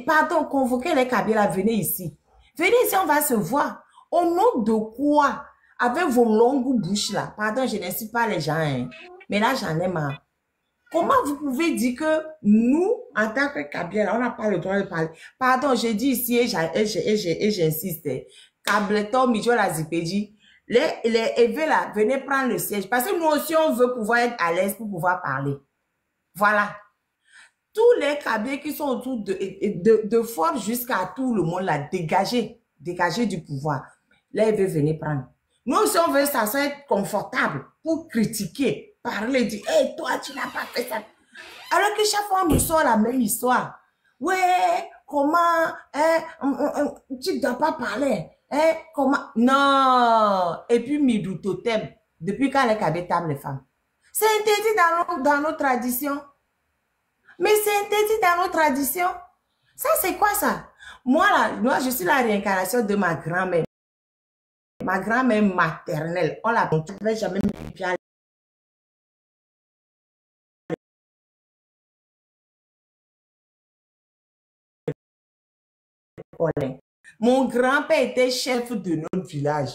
pardon, convoquez les Kabyé là, venez ici. Venez ici, on va se voir. Au nom de quoi? Avec vos longues bouches là. Pardon, je n'incite pas les gens, hein. Mais là, j'en ai marre. Comment vous pouvez dire que nous, en tant que Kabyé là, on n'a pas le droit de parler? Pardon, j'ai dit ici et j'insiste. Kableton, Mijola Zipédi, les EV là, venez prendre le siège. Parce que nous aussi, on veut pouvoir être à l'aise pour pouvoir parler. Voilà. Tous les Kabyé qui sont autour de Fort jusqu'à tout le monde là, dégagez du pouvoir. Là, ils veulent venir prendre. Nous aussi, on veut ça, être confortable pour critiquer, parler, dire, hey, toi, tu n'as pas fait ça. Alors que chaque fois, on nous sort la même histoire. Ouais, comment, tu ne dois pas parler. Comment, non. Et puis, Midou Totem, depuis quand les Kabyé tablent les femmes? C'est interdit dans nos traditions. Mais c'est interdit dans nos traditions. Ça, c'est quoi ça? Moi, je suis la réincarnation de ma grand-mère. Ma grand-mère maternelle. On l'a montré, jamais mis pied à l'école. Mon grand-père était chef de notre village.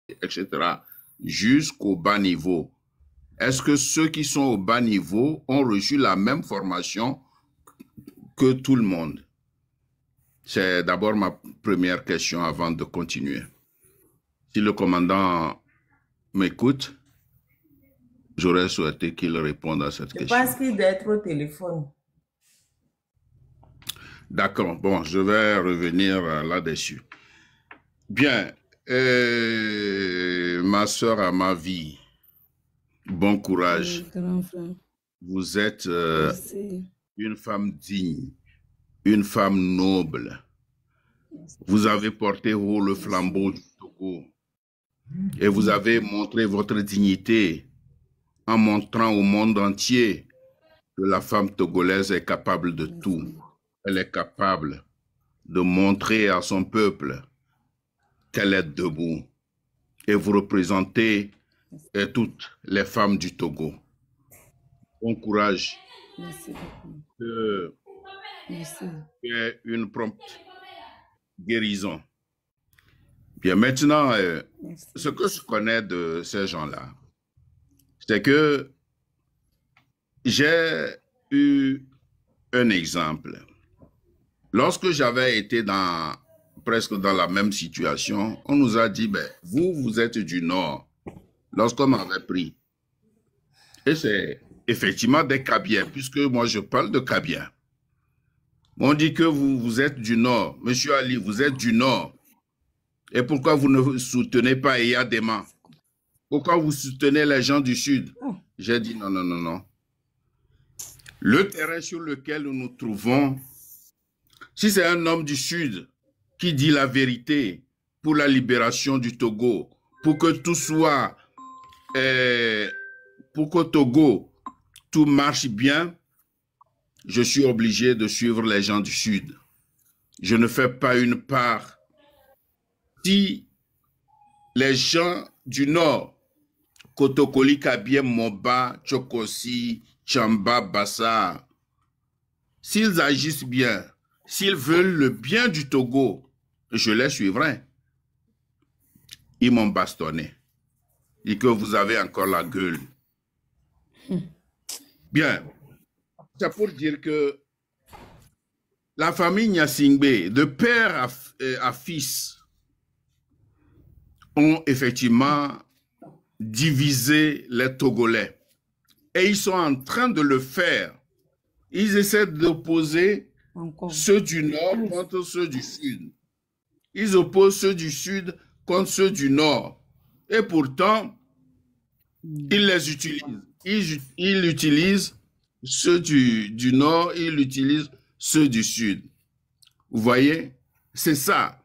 etc., jusqu'au bas niveau. Est-ce que ceux qui sont au bas niveau ont reçu la même formation que tout le monde? C'est d'abord ma première question avant de continuer. Si le commandant m'écoute, j'aurais souhaité qu'il réponde à cette question. Je pense qu'il doit être au téléphone. D'accord, bon, je vais revenir là-dessus. Bien, ma soeur à ma vie, bon courage. Vous êtes une femme digne, une femme noble. Vous avez porté haut le flambeau du Togo et vous avez montré votre dignité en montrant au monde entier que la femme togolaise est capable de tout. Elle est capable de montrer à son peuple qu'elle est debout. Et vous représentez toutes les femmes du Togo. Bon courage. Merci beaucoup. Merci. Une prompte guérison. Bien, maintenant, ce que je connais de ces gens-là, c'est que j'ai eu un exemple. Lorsque j'avais été presque dans la même situation, on nous a dit, ben, vous êtes du Nord. Lorsqu'on m'avait pris. Et c'est effectivement des Kabyens, puisque moi je parle de Kabyens. On dit que vous êtes du Nord. Monsieur Ali, vous êtes du Nord. Et pourquoi vous ne soutenez pas Eyadema? Pourquoi vous soutenez les gens du Sud? J'ai dit non, non, non, non. Le terrain sur lequel nous nous trouvons, si c'est un homme du Sud qui dit la vérité pour la libération du Togo, pour que tout soit, pour qu'au Togo, tout marche bien, je suis obligé de suivre les gens du Sud. Je ne fais pas une part. Si les gens du Nord, Kotokoli, Kabiem, Moba, Tchokosi, Tchamba, Bassa, s'ils agissent bien, s'ils veulent le bien du Togo, je les suivrai. Ils m'ont bastonné. Et que vous avez encore la gueule. Bien. C'est pour dire que la famille Nyasingbe, de père à fils, ont effectivement divisé les Togolais. Et ils sont en train de le faire. Ils essaient d'opposer ceux du Nord contre ceux du Sud. Ils opposent ceux du Sud contre ceux du Nord. Et pourtant, ils les utilisent. Ils utilisent ceux du Nord, ils utilisent ceux du Sud. Vous voyez? C'est ça.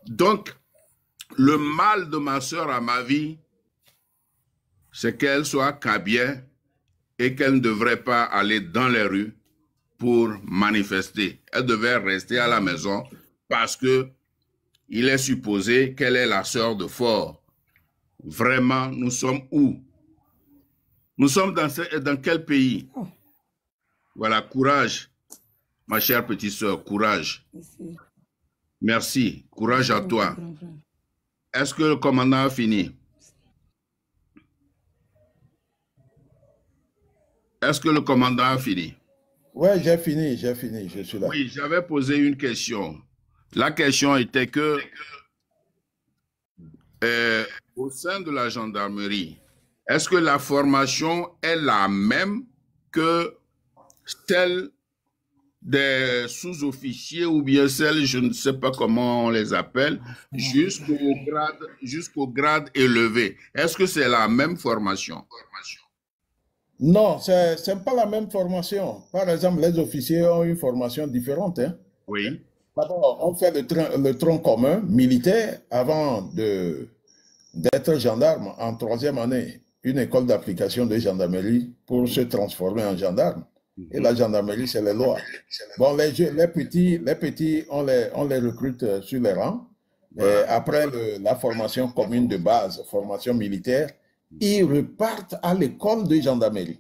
Donc, le mal de ma soeur à ma vie, c'est qu'elle soit kabien et qu'elle ne devrait pas aller dans les rues pour manifester. Elle devait rester à la maison parce que il est supposé qu'elle est la sœur de Fort. Vraiment, nous sommes où? Nous sommes dans quel pays? Voilà, courage, ma chère petite sœur, courage. Merci, courage à toi. Est-ce que le commandant a fini? Est-ce que le commandant a fini? Oui, j'ai fini, je suis là. Oui, j'avais posé une question. La question était que au sein de la gendarmerie, est-ce que la formation est la même que celle des sous-officiers ou bien celle, je ne sais pas comment on les appelle, jusqu'au grade élevé? Est-ce que c'est la même formation? Non, ce n'est pas la même formation. Par exemple, les officiers ont une formation différente. Hein? Oui. D'abord, on fait le tronc commun militaire avant d'être gendarme en 3e année. Une école d'application de gendarmerie pour se transformer en gendarme. Et la gendarmerie, c'est les lois. Bon, les petits, on les recrute sur les rangs. Et après la formation commune de base, formation militaire, ils repartent à l'école de gendarmerie.